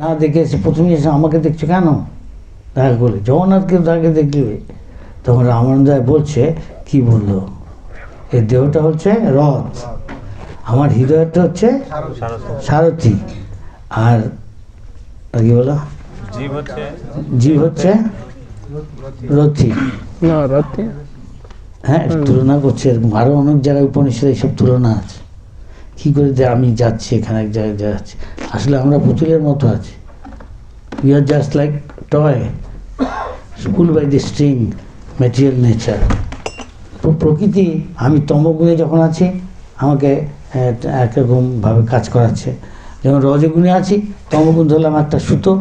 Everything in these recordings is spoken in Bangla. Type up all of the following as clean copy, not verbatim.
না দেখে এসে প্রথমে এসে আমাকে দেখছো কেন দেখা করলে, জগন্নাথকে তাকে দেখলে। তখন রামানন্দ রায় বলছে, কি বললো, এই দেহটা হচ্ছে রথ, আমার হৃদয়টা হচ্ছে সারথি, আর কি বলো, জীব হচ্ছে রথি। হ্যাঁ, তুলনা করছে এরকম, আরও অনেক জায়গায় উপনিষদে এইসব তুলনা আছে। কী করে আমি যাচ্ছি এখানে এক জায়গায় যাচ্ছি, আসলে আমরা পুতুলের মতো আছি। We are just like toy school by the string material nature. প্রকৃতি, আমি তমগুণে যখন আছি আমাকে একরকমভাবে কাজ করাচ্ছে। যখন রজগুণে আছি, তমগুণ ধরলাম একটা সুতো,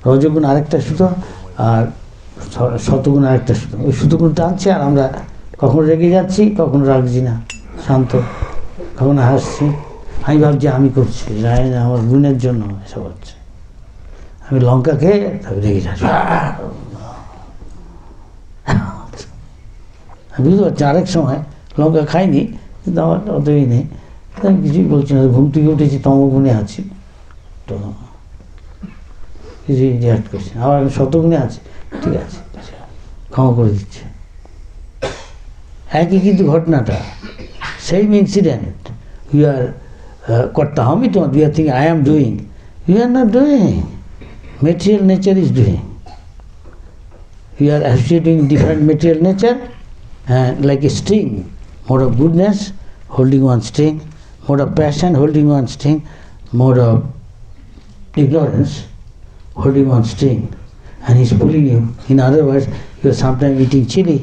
রজগুণ আরেকটা সুতো, আর শতগুণ আরেকটা সুতো। ওই সুতোগুণ টানছে, আর আমরা কখনো রেগে যাচ্ছি, কখনো রাখছি না, শান্ত, কখনো হাসছি। আমি ভাবছি আমি করছি, জানি না আমার গুণের জন্য এসব হচ্ছে। আমি লঙ্কা খেয়ে তবে রেগে যাচ্ছি, বুঝতে পারছি। আরেক সময় লঙ্কা খাইনি, কিন্তু আমার অতই নেই, আমি কিছুই বলছি না, ঘুম থেকে উঠেছি, তমগুণে আছি, তো কিছুই রিয়াক্ট করছি। আবার আমি শতগুণে আছি, ঠিক আছে, ক্ষমা করে দিচ্ছে। একই কিন্তু ঘটনাটা, সেম ইনসিডেন্ট। ইউ আর কর্তা, আমি তোমার, you are thinking I am doing, you are not doing, material nature is doing. You are associating different material nature, and like a string, mode of goodness holding one string, mode of passion holding one string, mode of ignorance holding one string, and he's pulling you. In other words, you are sometimes eating chili,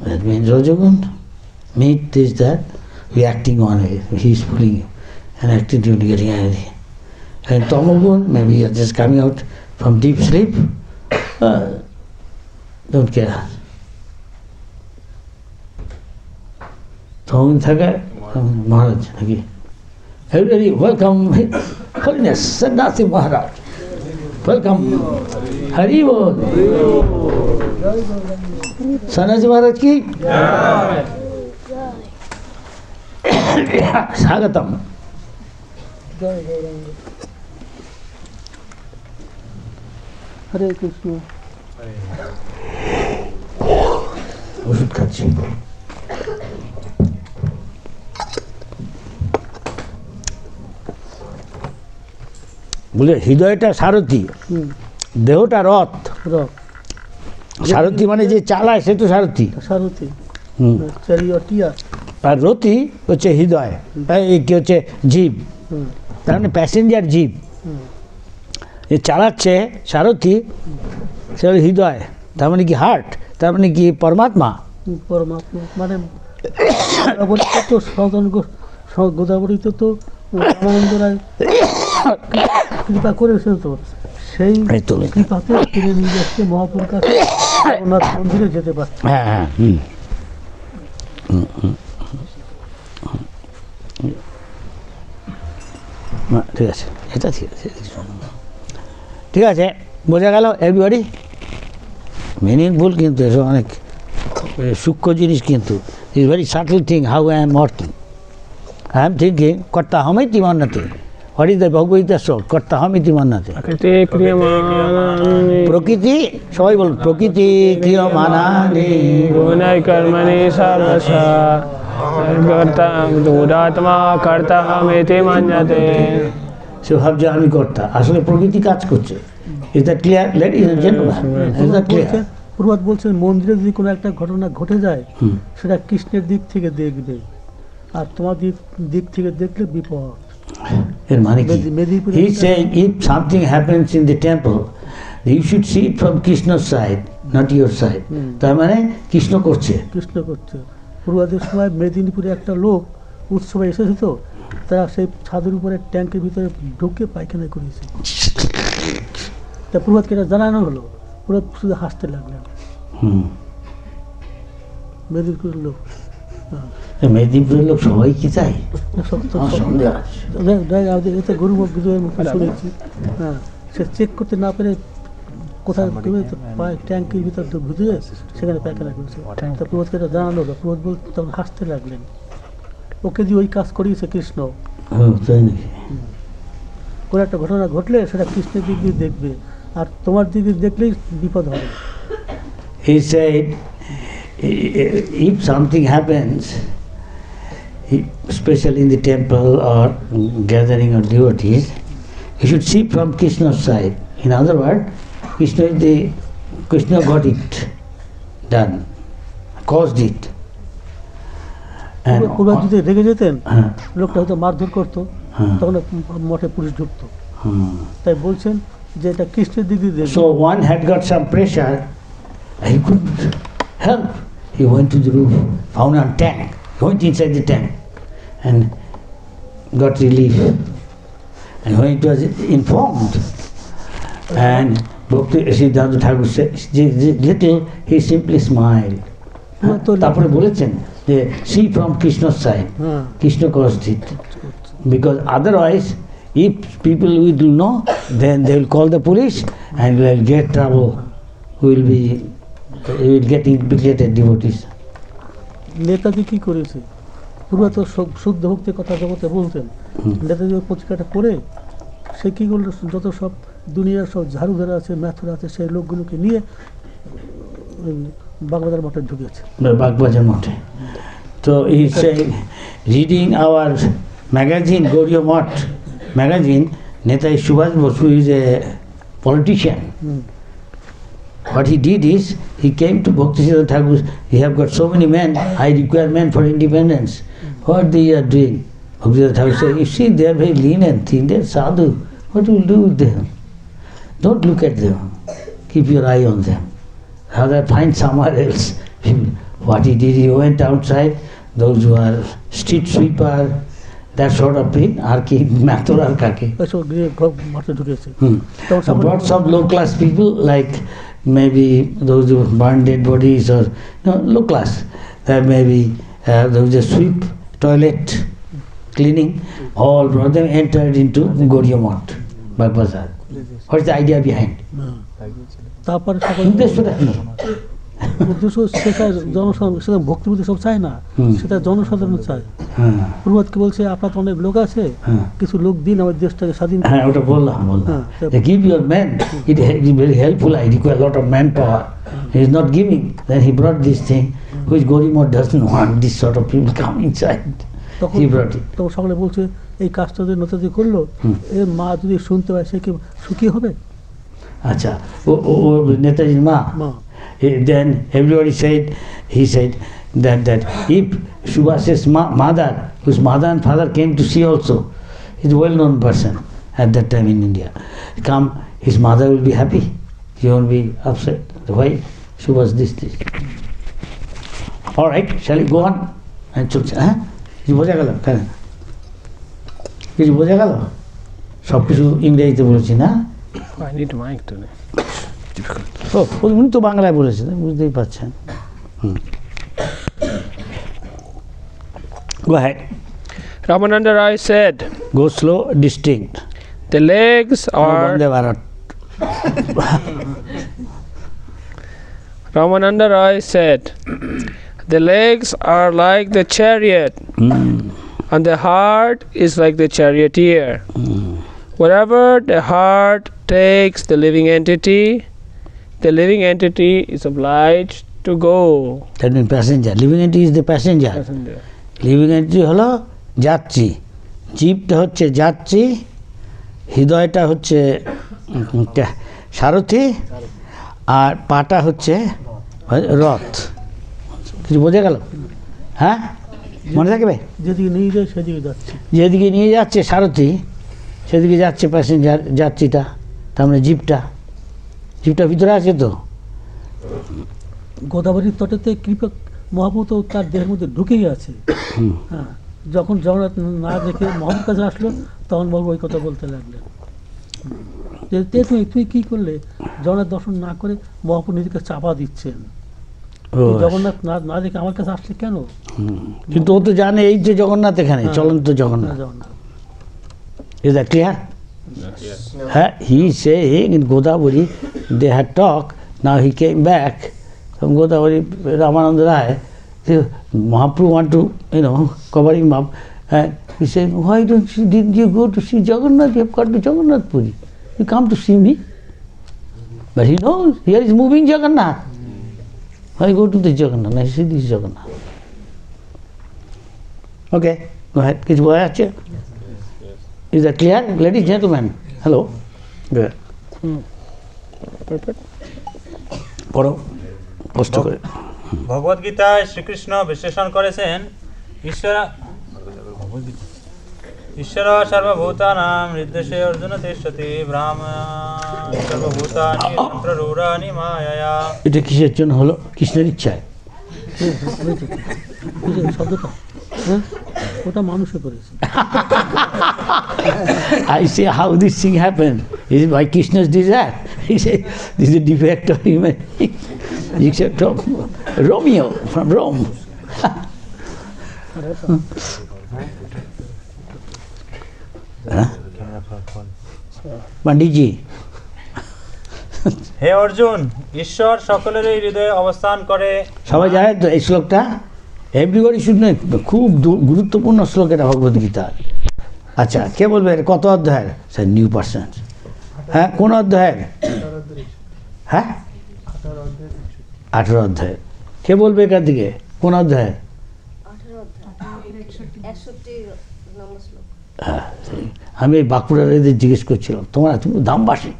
that means Rajagun, meat, this, that, reacting one way, he is pulling you and acting to you, getting angry. And Tamagun, maybe you are just coming out from deep sleep, don't care. Tamagun Thaka, Maharaj, again. Everybody, welcome, Holiness, Sannyasi Maharaj. Welcome, Hari Bol. Sannyasi Maharaj ki? Swagatam. হরে কৃষ্ণ। ওষুধ খাচ্ছি। বলে হৃদয়টা সারথি, দেহটা রথ। সারথি মানে যে চালায় সে তো সারথি, সারথি। আর রথি হচ্ছে হৃদয়, কি হচ্ছে জীব, তার মানে প্যাসেঞ্জার জীব। যে চালাচ্ছে সারথি, সে হল হৃদয়, তার মানে কি হার্ট, তার মানে কি পরমাত্মা। পরমাত্মা মানে গোদাবরীতে তো রামানন্দ রায় কৃপা করেছে, তো সেই কৃপাতে তিনি নিজে আসছে মহাপুর কাছে জগন্নাথ মন্দিরে যেতে পারছে। হ্যাঁ হ্যাঁ, ঠিক আছে, এটা ঠিক আছে, ঠিক আছে, বোঝা গেল এভরিবডি। মিনিংফুল, কিন্তু এসব অনেক সূক্ষ্ম জিনিস, কিন্তু is very subtle thing. How I am working, I am thinking কর্তা হমিতি মন্নতে। হোয়াট ইজ দ্য ভগবদ্গীতা শ্লোক? কর্তা হমিতি মন্নতে। প্রকৃতি, সবাই বলুন, প্রকৃতি ক্রিয়মাণানি গুণাই কর্মণি সর্বশা দুরাত্মা কর্তা হমিতি মন্যতে। সে ভাবছে আমি কর্তা, আসলে প্রকৃতি কাজ করছে। Is that clear ladies and gentleman? Is that clear? Prabhat বলছেন, মন্দিরে যদি কোনো একটা ঘটনা ঘটে যায়, সেটা কৃষ্ণের দিক থেকে দেখবে, আর তোমার দিক থেকে দেখলে বিপদ। এর মানে কি? He is saying if something happens in the temple, you should see it from কৃষ্ণর সাইড, নট ইউর সাইড। তার মানে কৃষ্ণ করছে, কৃষ্ণ করছে। পূর্বাদের সময় মেদিনীপুরে একটা লোক উৎসবে এসেছে, তো তারা সেই ছাদের উপরে ট্যাঙ্কের ভিতরে ঢুকে পায়খানা করেছে। তা প্রভাতকে এটা জানানো হলো, প্রভাত শুধু হাসতে লাগলেন। মেদিনীপুরের লোক, মেদিনীপুরের লোক সবাই কি চাই? এতে গরু বিজয়ের মুখে শুনেছি। হ্যাঁ, সে চেক করতে না পেরে কোথায় ট্যাঙ্কের ভিতর ভিতরে সেখানে পায়খানা করেছে। তা প্রভাতকে এটা জানানো হলো, প্রভাত বল তখন হাসতে লাগলেন। ওকে দিয়ে ওই কাজ করিয়েছে কৃষ্ণ। কোনো একটা ঘটনা ঘটলে সেটা কৃষ্ণের দিক দিয়ে দেখবে, আর তোমার দিক দিয়ে দেখলেই বিপদ হবে। He said, if something happens, especially in the temple or gathering of devotees, you should see from Krishna's side. In other words, Krishna got it done, caused it. ওরা যদি রেগে যেতেন, লোকটা হয়তো মারধর করতো, তখন মঠে পুলিশ ঢুকতো। তাই বলছেন যে এটা কৃষ্ণের দিক দিয়ে দেখবে। So one had got some pressure, he couldn't help. He went to the roof, found a tank. He went inside the tank and got relief. And when it was informed, and Bhakti Siddhanta Thakur said, little, he simply smiled. তারপরে বলেছেন যে see from Krishna's side, Krishna caused it. Because otherwise, if people will know, then they will call the police and will get trouble. We will get implicated devotees. Netaji কি করেছে? পূর্বে তো শুদ্ধ ভক্তির কথা জগতে বলতেন। নেতাজি ওই পত্রিকাটা পড়ে সে কী করলো, যত সব দুনিয়ার সব ঝাড়ুধারা আছে, ম্যাথরা আছে, সেই লোকগুলোকে নিয়ে বাগবাজার মঠে ঢুকেছে। বাগবাজার মঠে। So he is saying, reading our magazine, Gauriya Math magazine, Netaji Subhash Basu is a politician. What he did is, he came to Bhakti Siddhanta Thakur, he have got so many men, I require men for independence. What they are doing? Bhakti Siddhanta Thakur said, you see, they are very lenient, they are sadhu. What will you do with them? Don't look at them. Keep your eye on them. Rather find somewhere else. What he did, he went outside, those who are street sweeper, that sort of thing, আর কি ম্যাথর আর কাকে, brought some low class people like maybe those who burn dead bodies or low class, maybe those who sweep toilet cleaning, all brought them, entered into Gauriya Math, Bagbazar. What is the idea behind? তারপরে উদ্দেশ্যটা কি? উদ্দেশ্য সেটা জনসাধারণ, সেটা ভক্তিপতি সব চায় না, সেটা জনসাধারণ চায়। প্রভাতকে বলছে আপনার তো অনেক লোক আছে, কিছু লোক দিন আমার দেশটাকে স্বাধীন। হ্যাঁ, ওটা বললাম। Give your men, it is very helpful, I require a lot of manpower. He is not giving, then he brought this thing, which Gauriya Math doesn't want this sort of people come inside. He brought it. তখন সকলে বলছে এই কাজটা যদি নেতাজি করলো, এর মা যদি শুনতে পায় সে কি সুখী হবে? আচ্ছা, ও নেতাজির মা। Then everybody said, he said that if Subhash's mother, whose mother and father came to see also, is a well-known person at that time in India, come, his mother will be happy, he won't be upset. Why Subhash this? All right, shall we go on? And চলছে, হ্যাঁ, কিছু বোঝা গেল? কেন কিছু বোঝা গেল? সব কিছু ইংরেজিতে বলেছি না? I need mic to উনি তো বাংলায় বলেছেন, বুঝতেই পারছেন। Go ahead. Ramananda Rai said, Go slow, distinct. the legs are Ramananda Rai said, the legs are like the chariot, and the heart is like the charioteer. Wherever the heart takes the living entity is obliged to go. That means passenger. Living entity is the passenger. Living entity হলো যাত্রী, জীবটা হচ্ছে যাত্রী, হৃদয়টা হচ্ছে সারথি, আর পাটা হচ্ছে রথ। কিছু বোঝা গেল? হ্যাঁ, মনে থাকবে? যেদিকে নিয়ে যায় সেদিকে যাচ্ছে, যেদিকে নিয়ে যাচ্ছে সারথি সেদিকে যাচ্ছে প্যাসেঞ্জার, যাত্রীটা, তার মানে জীবটা ভিতরে আছে তো। গোদাবরীর তটেতে কৃপক মহাপ্রভু তো তার দেহের মধ্যে ঢুকেই আছে। হ্যাঁ, যখন জগন্নাথ না দেখে মহাপ্রভুর কাছে আসলো, তখন বাবু ওই কথা বলতে লাগলেন যে তুই কী করলে, জগন্নাথ দর্শন না করে মহাপ্রভু নিজেকে চাপা দিচ্ছেন, জগন্নাথ না দেখে আমার কাছে আসছে কেন? কিন্তু ও তো জানে এই যে জগন্নাথ এখানে চলন্ত Jagannath. Is that clear? Yes. He is saying in Godavari they had talked, now he came back from Godavari, Ramananda Rai, Mahaprabhu want to, cover him up, He said, why didn't you go to see Jagannath? You have got to Jagannath Puri. You come to see me. But he knows, here is moving Jagannath. I go to the Jagannath, I see this Jagannath. Okay, go ahead. Is that clear? Ladies and gentlemen, hello. Go ahead. Perfect. পড়ো কষ্ট করে ভগবদ গীতায় শ্রীকৃষ্ণ বিশ্লেষণ করেছেন ঈশ্বর সর্বভূতানাং হৃদ্দেশে অর্জুন তিষ্ঠতি ব্রাহ্মণ সর্বভূতানি যন্ত্ররূঢ়ানি মায়ায়া। এটা কিসের জন্য হলো? কৃষ্ণের ইচ্ছায়। শব্দটা হ্যাঁ ওটা মানুষে করেছে। I say how this thing happened. Is it by Krishna's desire? He said, this is a defect of human except of Romeo from Rome. Panditji. হে অর্জুন, ঈশ্বর সকলেরই হৃদয়ে অবস্থান করে। সবাই জানে তো এই শ্লোকটা? Everybody should know. খুব গুরুত্বপূর্ণ শ্লোক এটা ভগবদ গীতার। আচ্ছা, কে বলবে কত অধ্যায়ের? Sir new person. হ্যাঁ, কোন অধ্যায়ের? হ্যাঁ, 18 অধ্যায়ের। কে বলবে এখান থেকে কোন অধ্যায়ের? হ্যাঁ, আমি এই বাঁকুড়ার এদের জিজ্ঞেস করছিলাম, তোমার তুমি দামবাসী।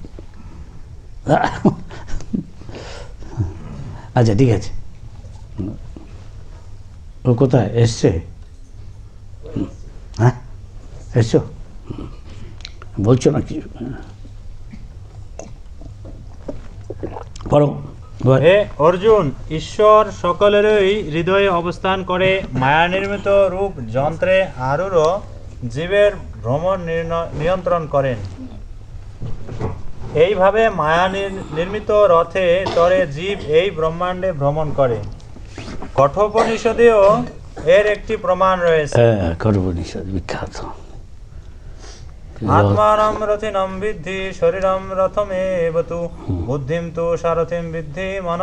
আচ্ছা, ঠিক আছে। ও কোথায় এসছে? হ্যাঁ, এসছো? বলছো না কিছু? পড়ো। হে অর্জুন, ঈশ্বর সকলেরই হৃদয়ে অবস্থান করে। মায়া নির্মিত রূপ যন্ত্রে আরূঢ় জীবের ভ্রমণ নিয়ন্ত্রণ করেন। এইভাবে মায়া নির্মিত রথে চড়ে জীব এই ব্রহ্মাণ্ডে ভ্রমণ করে। কঠোপনিষদেও এর একটি প্রমাণ রয়েছে। হ্যাঁ, কঠোপনিষদ বিখ্যাত। আত্মানম রথিনম বিদ্ধি শরীরম রথমেব তু বুদ্ধিম তু সারথিম বিদ্ধি মন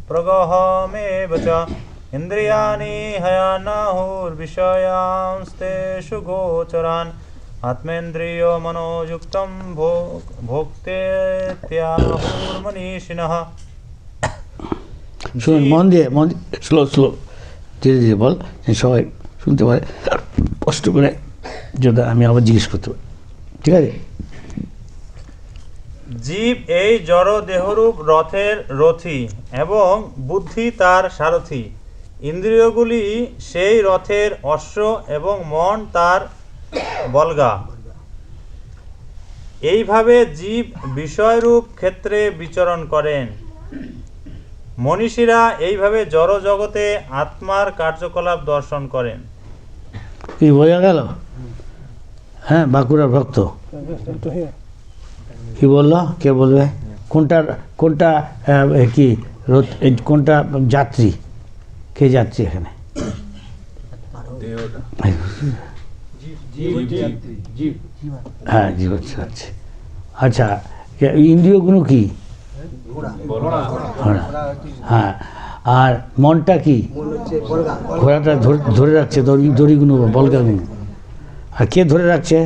প্রগহমেব চ ইন্দ্রিয়াণি হয়ানাহুর বিষয়াংস্তেষু গোচরান আত্মেন্দ্রিয় মনোযুক্তম ভোক্তেত্যাহুর্মনীষিণঃ। শুনুন, মন দিয়ে স্লো ধীরে ধীরে বল, সবাই শুনতে পারে, কষ্ট করে, যদি আমি আবার জিজ্ঞেস করতে পারি। ঠিক আছে? জীব এই জড় দেহরূপ রথের রথী এবং বুদ্ধি তার সারথী। ইন্দ্রিয়গুলি সেই রথের অশ্ব এবং মন তার বলগা। এইভাবে জীব বিষয়রূপ ক্ষেত্রে বিচরণ করেন। মনীষীরা এইভাবে জড় জগতে আত্মার কার্যকলাপ দর্শন করেন। কি বোঝা গেল? হ্যাঁ, বাঁকুড়ার ভক্ত কি বললো? কে বলবে? কোনটা কি কোনটা যাত্রী? কে যাত্রী এখানে? হ্যাঁ, জীব যাচ্ছে। আচ্ছা, ইন্দ্রিয়গুলো কি? হ্যাঁ, আর মনটা কি? ঘোড়াটা ধরে রাখছে দড়িগুলো, বলগাগুলো। আর কে ধরে রাখছে?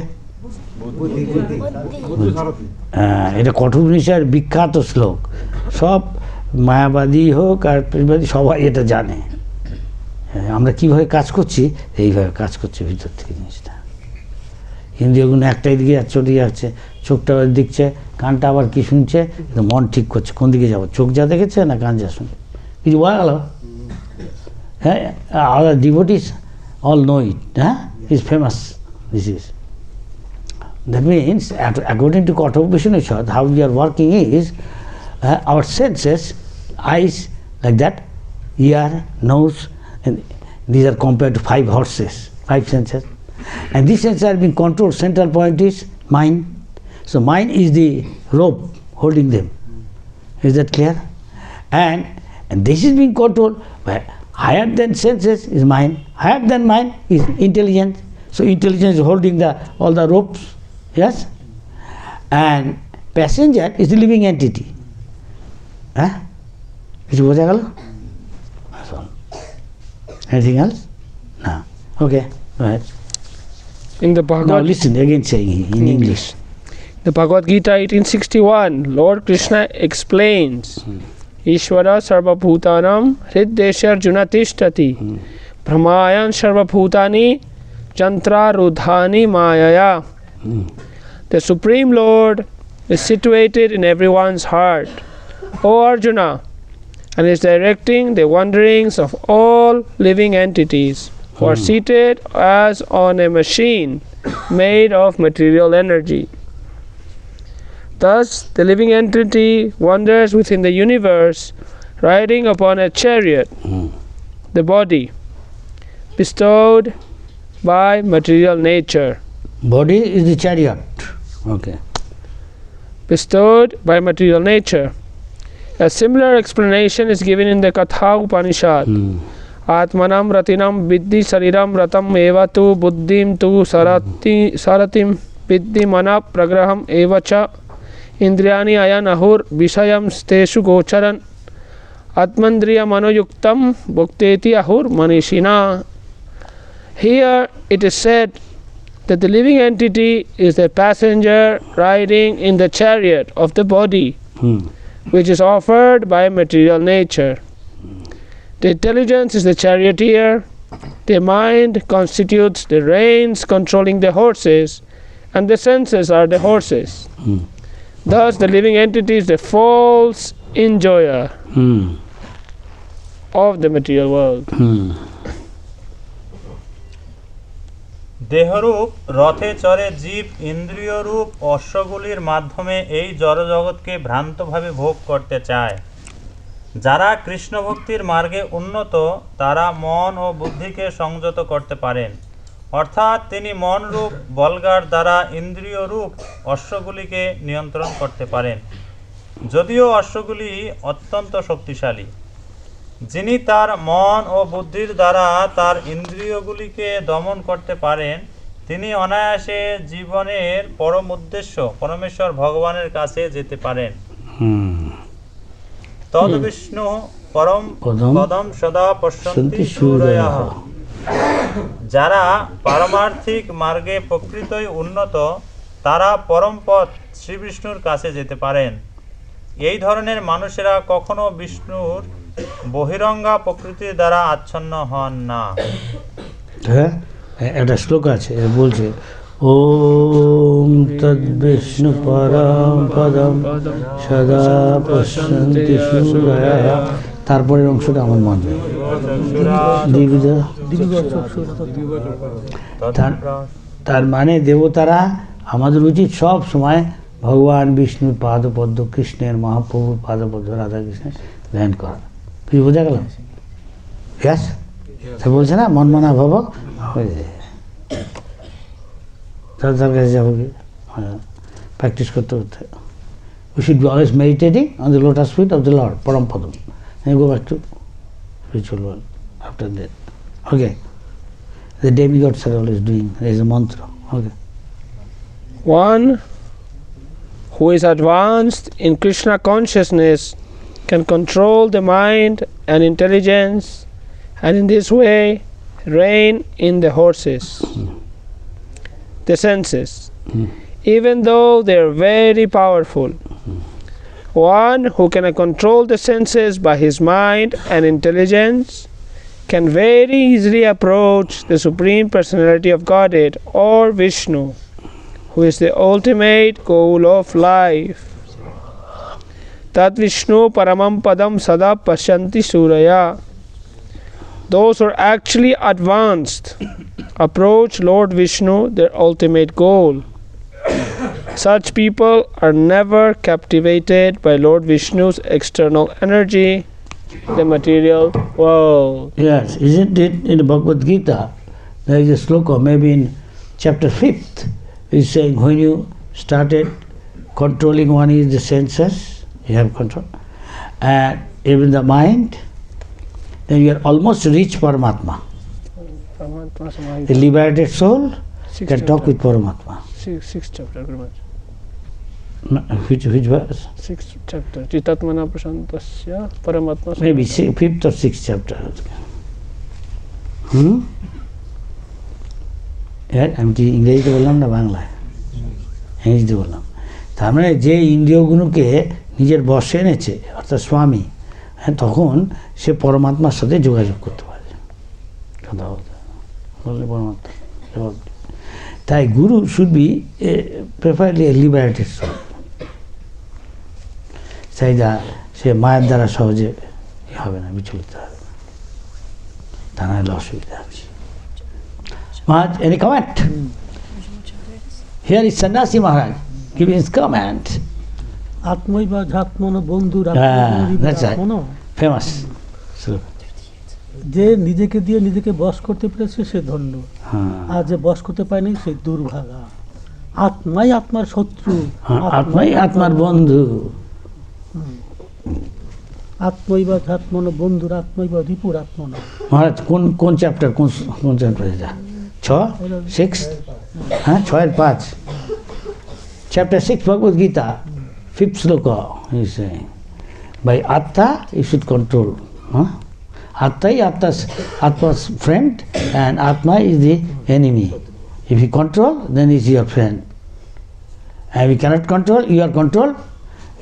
হ্যাঁ, এটা কঠোপনিষদের বিখ্যাত শ্লোক। সব মায়াবাদী হোক আর প্রেমবাদী সবাই এটা জানে। আমরা কীভাবে কাজ করছি, এইভাবে কাজ করছে ভিতর থেকে জিনিসটা। ইন্দ্রিয়গুলো একটাই দিকে চলে যাচ্ছে, চোখটা দেখছে, কানটা আবার কি শুনছে, মন ঠিক করছে কোন দিকে যাবো, চোখ যা দেখেছে না কান যা শুনছে। কিছু বোঝা গেল? হ্যাঁ, our devotees all know it. It's famous. This is. That means, according to Kathopanishad, how we are working is our senses, eyes like that, ear, nose, and these are compared to 5 horses, 5 senses. And these senses are being controlled. Central point is mind. So mind is the rope holding them. Is that clear? And this is being controlled by higher than senses is mind. Higher than mind is intelligence. So intelligence is holding all the ropes. Yes? And passenger is the living entity. Is it? Anything else? No. Okay. Right. In the Now Bhagavad listen, again saying in English. The Bhagavad Gita 1861, Lord Krishna explains, Ishvara sarvabhutanam hriddeshar junatishthati brahmayan sarvabhutani jantra rudhani mayaya. The Supreme Lord is situated in everyone's heart, O Arjuna, and is directing the wanderings of all living entities who are seated as on a machine made of material energy. Thus, the living entity wanders within the universe, riding upon a chariot, the body, bestowed by material nature. Body is the chariot. Okay. Bestowed by material nature. A similar explanation is given in the Katha Upanishad. Atmanam ratinam viddhi sariram ratam evatu buddhim tu saratim viddhi mana pragraham evacha indriyani ayan ahur vishayam steshu gocharan atmandriya manoyuktam bhukteti ahur manishina. Here it is said that the living entity is the passenger riding in the chariot of the body, which is offered by material nature. The intelligence is the charioteer, the mind constitutes the reins controlling the horses, and the senses are the horses. Thus, the living entity is the false enjoyer of the material world. দেহরূপ রথে চড়ে জীব ইন্দ্রিয়রূপ অশ্বগুলির মাধ্যমে এই জড়জগৎকে ভ্রান্তভাবে ভোগ করতে চায়। যারা কৃষ্ণ ভক্তির মার্গে উন্নত তারা মন ও বুদ্ধিকে সংযত করতে পারেন, অর্থাৎ তিনি মনরূপ বলগার দ্বারা ইন্দ্রিয়রূপ অশ্বগুলিকে নিয়ন্ত্রণ করতে পারেন। যদিও অশ্বগুলি অত্যন্ত শক্তিশালী, যিনি তার মন ও বুদ্ধির দ্বারা তার ইন্দ্রিয়গুলিকে দমন করতে পারেন, তিনি অনায়াসে জীবনের পরম উদ্দেশ্য পরমেশ্বর ভগবানের কাছে যেতে পারেন। তদ বিষ্ণু পরম পদম সদা পশ্যন্তি সূরয়ঃ। যারা পারমার্থিক মার্গে প্রকৃতই উন্নত তারা পরম পথ শ্রীবিষ্ণুর কাছে যেতে পারেন। এই ধরনের মানুষেরা কখনো বিষ্ণুর বহিরঙ্গা প্রকৃতির দ্বারা আচ্ছন্ন হন না। হ্যাঁ, একটা শ্লোক আছে বলছে, ওম তদ বিষ্ণু পরম পদম সদা পশ্যন্তি সূরয়ঃ। তারপরের অংশটা আমার মনে হয় তার মানে দেবতারা আমাদের উচিত সব সময় ভগবান বিষ্ণুর পাদপদ্ম, কৃষ্ণের মহাপ্রভুর পাদপদ্ম, রাধাকৃষ্ণের ধ্যান করা। কিছু বোঝা গেল? ইয়াস, সে বলছে না মন মানা ভব, তার কাছে যাবো কি প্র্যাকটিস করতে করতে। We should be always meditating on the lotus feet of the Lord, Param Padam. And go back to spiritual world after that. Okay. The demigods are always doing, there is a mantra. Okay. One who is advanced in Krishna consciousness can control the mind and intelligence, and in this way reign in the horses, the senses, even though they are very powerful. One who can control the senses by his mind and intelligence can very easily approach the Supreme Personality of Godhead, or Vishnu, who is the ultimate goal of life. Tat Vishnu Paramam Padam Sada Pashyanti Suraya. Those who are actually advanced approach Lord Vishnu, their ultimate goal. Such people are never captivated by Lord Vishnu's external energy, the material world. Yes, isn't it in the Bhagavad Gita? There is a sloka, maybe in chapter 5th, is saying when you started controlling one is the senses, you have control, and even the mind, then you are almost reach Paramatma. The liberated soul can talk with Paramatma. Sixth chapter, Guru Maharaj. Which verse? Sixth chapter. Chitatmana prasantasya paramatma. Maybe 5th or 6th chapter. আমি কি ইংরেজিতে বললাম না বাংলায়? ইংরেজিতে বললাম। তার মানে যে ইন্দ্রিয়গুলোকে নিজের বশে এনেছে অর্থাৎ স্বামী, হ্যাঁ, তখন সে পরমাত্মার সাথে যোগাযোগ করতে পারে, কথা বললে পরমাত্মা। তাই guru should be preferably a liberated soul. তাই সে মায়ের দ্বারা সহজে হবে না, বিচলিত হবে না, তা নাহলে অসুবিধা হবে। Maharaj, any comment? Here is Sannyasi Maharaj giving his comment. আত্মই বা ঝাত্মন বন্ধু That's right. Famous. যে নিজেকে দিয়ে নিজেকে বশ করতে পেরেছে সে ধন্য, আর যে বশ করতে পারেনি সে দুর্ভাগা। আত্মাই আত্মার শত্রু, আত্মাই আত্মার বন্ধু। আত্মই বা ঝাত্মন বন্ধুর আত্মই বা রিপুর আত্মন। মহারাজ কোন চ্যাপ্টার, কোন চ্যাপ্টার এটা? 6 হ্যাঁ 6-5 chapter 6 Bhagavad Gita 5th শ্লোকা he is saying by atta you should control. Atta is atma's friend and atma is the enemy. If you control, then he is your friend, and if you cannot control, you are controlled,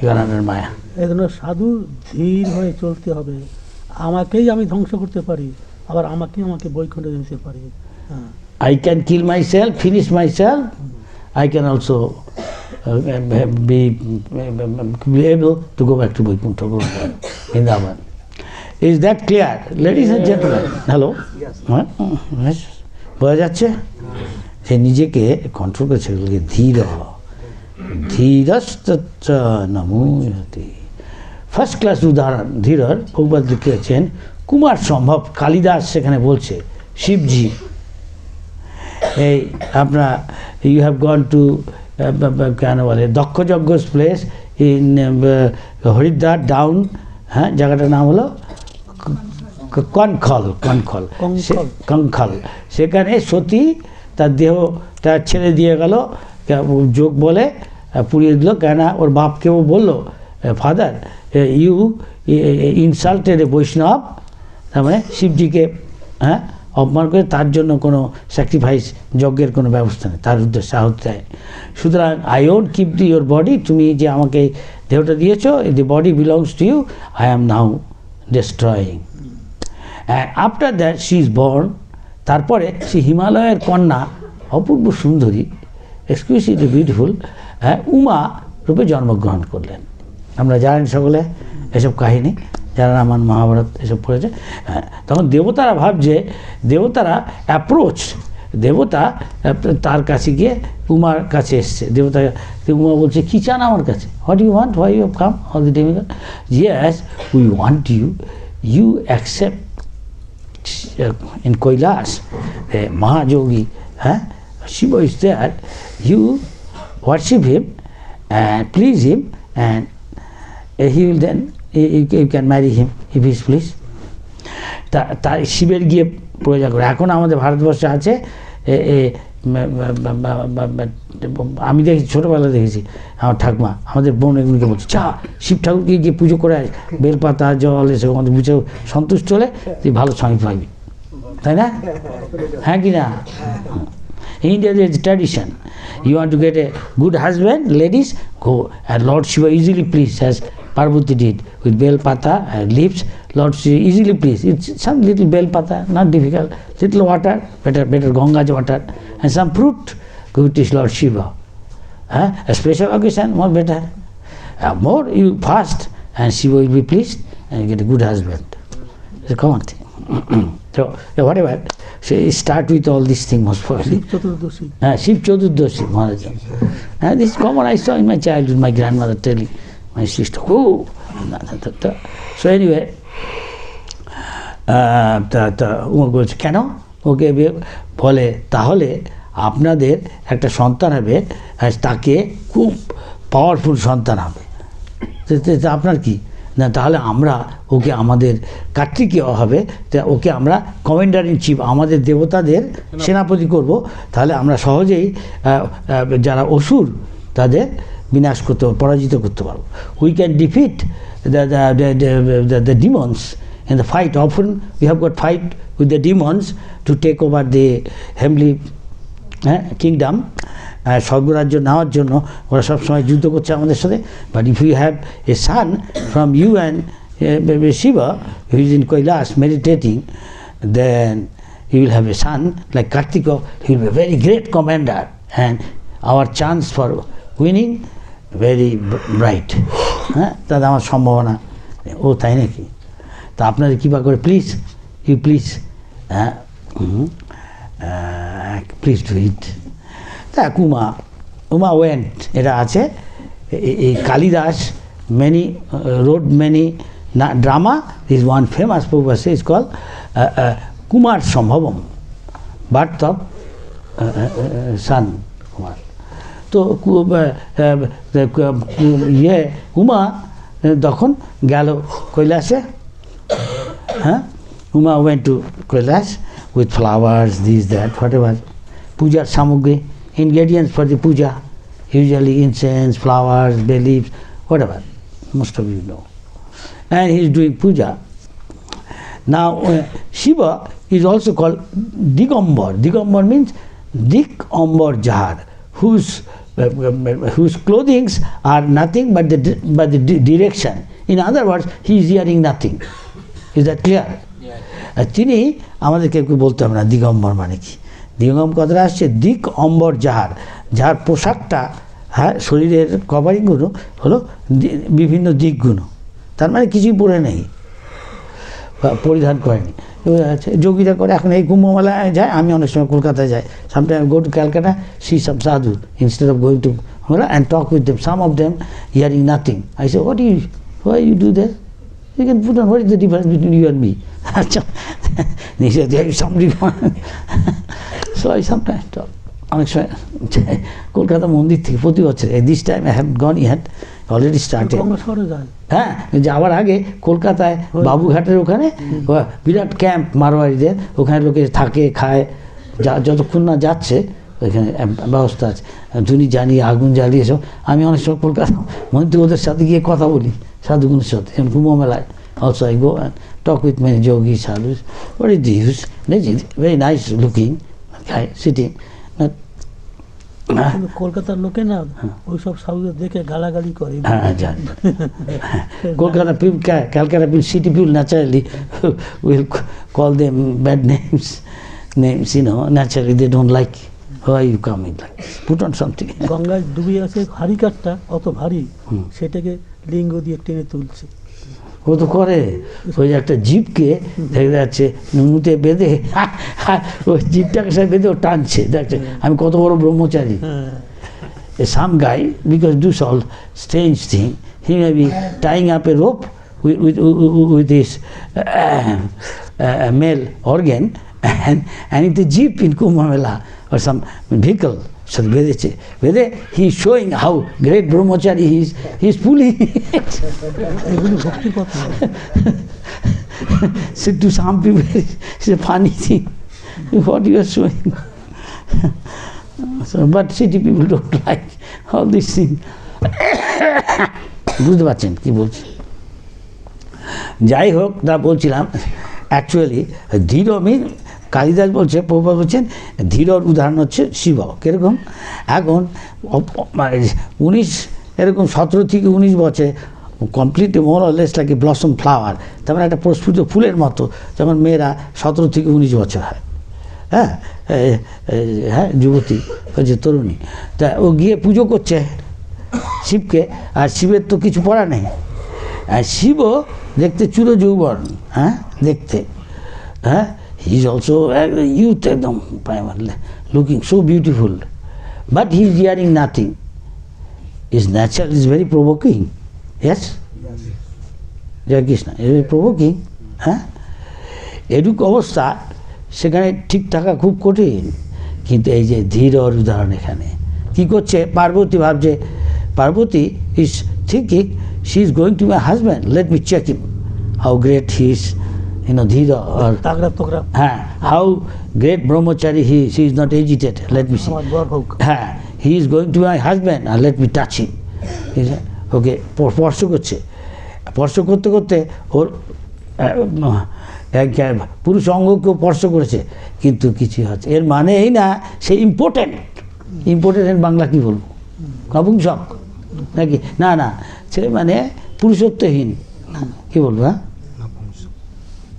you are under maya. এই জন্য সাধু ধীর হয়ে চলতে হবে। আমাকেই আমি ধ্বংস করতে পারি, আবার আমাকে বৈকুণ্ঠে দিতে পারি। I can kill myself, finish myself. I can also be able to go back to Vaikuntha, Vrindavan. Is that clear, ladies and gentlemen? Hello. Yes. বোঝা যাচ্ছে? সে নিজেকে কন্ট্রোল করেছে, ধীর ধীরস্তচ্চ নমুয়তে। ফার্স্ট ক্লাস উদাহরণ ধীরর প্রভুপাদ লিখেছেন কুমার সম্ভব। কালিদাস সেখানে বলছে শিবজি, এই আপনার ইউ হ্যাভ গন টু কেন বলে দক্ষযজ্ঞস প্লেস ইন হরিদ্বার ডাউন, হ্যাঁ জায়গাটার নাম হলো কঙ্খল। সেখানে সতী তার দেহটা ছেড়ে দিয়ে গেল, যোগ বলে পুড়িয়ে দিল। কেন ওর বাপকেও বললো, ফাদার ইউ ইনসাল্টেড এ বৈষ্ণব, তার মানে শিবজিকে হ্যাঁ অপমান করে, তার জন্য কোনো স্যাক্রিফাইস যজ্ঞের কোনো ব্যবস্থা নেই, তার উদ্দেশ্যে আহত দেয়। সুতরাং I won't keep your body, তুমি যে আমাকে দেহটা দিয়েছো, the body belongs to you, I am now destroying. And after that she is born, তারপরে সে হিমালয়ের কন্যা অপূর্ব সুন্দরী, এক্সকুইসিটলি বিউটিফুল, উমা রূপে জন্মগ্রহণ করলেন। আমরা জানেন সকলে এসব কাহিনী, যারা রামায়ণ মহাভারত এসব পড়েছে। তখন দেবতারা ভাবছে, দেবতারা অ্যাপ্রোচ, দেবতা তার কাছে গিয়ে উমার কাছে এসছে। দেবতা উমা বলছে, কী চান আমার কাছে? What you want, why you have come all the demigod? Yes we want you accept in Kailash, the Mahayogi, Shiva is there, you worship him and please him, and he will then, you can marry him if he is pleased. তার শিবের গিয়ে প্রয়োজন করে। এখন আমাদের ভারতবর্ষে আছে, আমি দেখেছি, ছোটোবেলা দেখেছি আমার ঠাকুমা আমাদের বোন এগুলিকে বলছে, চা শিব ঠাকুরকে গিয়ে পুজো করে আস, বেলপাতা জল এসে আমাদের বুঝে সন্তুষ্ট হলে তুই ভালো স্বামী পাবি, তাই না? হ্যাঁ কি না? India there is a tradition. You want to get a good husband, ladies, go, and Lord Shiva easily pleased, as Parvati did with bel pata and leaves. Lord Shiva easily pleased. It's some little bel pata, not difficult. Little water, better Ganga's water, and some fruit. Go to Lord Shiva. A special occasion, more better. More you fast, and Shiva will be pleased, and you get a good husband. It's a common thing. So whatever. So start with all these things most probably. Shiv Chaturdashi, Maharaj. This is common. I saw in my childhood my grandmother telling my sister, oh. So anyway, বলছে কেন? ওকে বলে তাহলে আপনাদের একটা সন্তান হবে, তাকে খুব পাওয়ারফুল সন্তান হবে। আপনার কি না? তাহলে আমরা ওকে আমাদের কার্তিকীয় হবে, ওকে আমরা কমান্ডার ইন চিফ, আমাদের দেবতাদের সেনাপতি করব। তাহলে আমরা সহজেই যারা অসুর তাদের বিনাশ করতে পারবো, পরাজিত করতে পারবো। We can defeat the demons in the fight. Often we have got fight with the demons to take over the heavenly হ্যাঁ কিংডম, স্বর্গরাজ্য নেওয়ার জন্য ওরা সবসময় যুদ্ধ করছে আমাদের সাথে। But if you have a son from you and Shiva, who is in Kailash meditating, then you will have a son like Kartika. He will be a very great commander, and our chance for winning very bright. হ্যাঁ, তাতে আমার সম্ভাবনা। ও তাই নাকি? তা আপনারা কৃপা করে please, you please, please do it. তা উমা ওয়েন্ট, এটা আছে এই Kalidas many wrote many drama. This one famous poem is called Kumar Sambhavam, birth of son Kumar. তো ইয়ে উমা তখন গেল কৈলাসে, হ্যাঁ, Uma went to Kailash with flowers, this that whatever, পূজার সামগ্রী, ingredients for the puja, usually incense, flowers, bay leaves, whatever, most of you know. And he is doing puja. Now Shiva is also called Digambar. Digambar means Dik Ambar Jahar, whose clothings are nothing but the direction. In other words, he is hearing nothing. Is that clear? তিনি আমাদেরকে বলতে হবে না দিগম্বর মানে কি। দিগম্বর কথাটা আসছে দিক অম্বর যাহার, যার পোশাকটা, হ্যাঁ, শরীরের কভারিংগুলো হলো বিভিন্ন দিকগুলো, তার মানে কিছুই পরে নেই, পরিধান করেনি। যোগীরা করে, এখন এই কুম্ভমেলায় যায়, আমি অনেক সময় কলকাতায় যাই, sometime go to Calcutta, see some সাধু, ইনস্টেড অফ গোয়িং টু মেলা and talk with them, some of them hearing nothing. I say why you do that? You can put on, what is the difference between you and me? He said, there is some difference. So I sometimes talk. অনেক সময় কলকাতা মন্দির থেকে প্রতি বছর, this time I have gone it already started. হ্যাঁ, যাওয়ার আগে কলকাতায় বাবুঘাটের ওখানে বিরাট ক্যাম্প মারোয়ারিদের, ওখানে লোকে থাকে খায়, যতক্ষণ না যাচ্ছে ওইখানে ব্যবস্থা আছে, ধুনি জ্বালিয়ে আগুন জ্বালিয়ে সব। আমি অনেক সময় কলকাতা মন্দির ওদের সাথে গিয়ে কথা বলি, সাধুগুণের সাথে, যেমন কুম্ভ মেলায় also I go and talk with many Yogi sadhus, what is this? Very nice looking guy sitting. কলকাতার লোকে না ওইসব সাধুদের দেখে গালাগালি করে। হ্যাঁ, জানি। Kolkata people, Calcutta people, city people naturally will call them bad names, you know, naturally they don't like why you come in like this. Put on something. গঙ্গায় ডুবে আছে হারিকাঠটা অত ভারী, সেটাকে লিঙ্গ দিয়ে টেনে তুলছে। ও তো করে, ওই একটা জিপকে দেখা যাচ্ছে নুনুতে বেঁধে, ওই জিপটাকে সে বেঁধে ও টানছে, দেখছে আমি কত বড় ব্রহ্মচারী। Some guy, because do all strange thing, he may be tying up a rope with his male organ, and in the jeep in Kumbh Mela or some vehicle, so বেঁধে he is showing how great brahmachari he is pulling. So to some people it's a funny thing what you are showing. So but city people don't like all these things. বুঝতে পারছেন কি বলছি? যাই হোক, তা বলছিলাম অ্যাকচুয়ালি ধীর মিন, কালিদাস বলছে, প্রভুপাদ বলছেন ধীরর উদাহরণ হচ্ছে শিব। কীরকম? এখন 17 থেকে 19 বছর completely more or less like a blossom flower, তার মানে একটা প্রস্ফুটিত ফুলের মতো, যেমন মেয়েরা 17 থেকে 19 বছর হয়, হ্যাঁ হ্যাঁ, যুবতী হচ্ছে তরুণী, তা ও গিয়ে পুজো করছে শিবকে, আর শিবের তো কিছু পড়া নেই, আর শিবও দেখতে চুরো যৌবন, হ্যাঁ দেখতে, হ্যাঁ, he is also a youth, একদম looking so beautiful, but he is hearing nothing. His nature is very provoking. Yes? Jai Krishna, is very provoking. হ্যাঁ, এরূপ অবস্থা সেখানে ঠিক থাকা খুব কঠিন। কিন্তু এই যে ধীরর উদাহরণ, এখানে কি করছে, পার্বতী ভাবছে, Parvati is thinking she is going to my husband, let me check him how great he is, you know, dhira or how great brahmachari he is, is not agitated, let me see, he is going to my husband and let me touch him. Okay, স্পর্শ করছে, স্পর্শ করতে করতে ওর পুরুষ অঙ্গকেও স্পর্শ করেছে, কিন্তু কিছু হচ্ছে। এর মানে এই না সে ইম্পর্টেন্ট। ইম্পর্টেন্ট বাংলা কি বলবো, নপুংসক নাকি? না না, সে মানে পুরুষত্বহীন, কি বলবো? হ্যাঁ,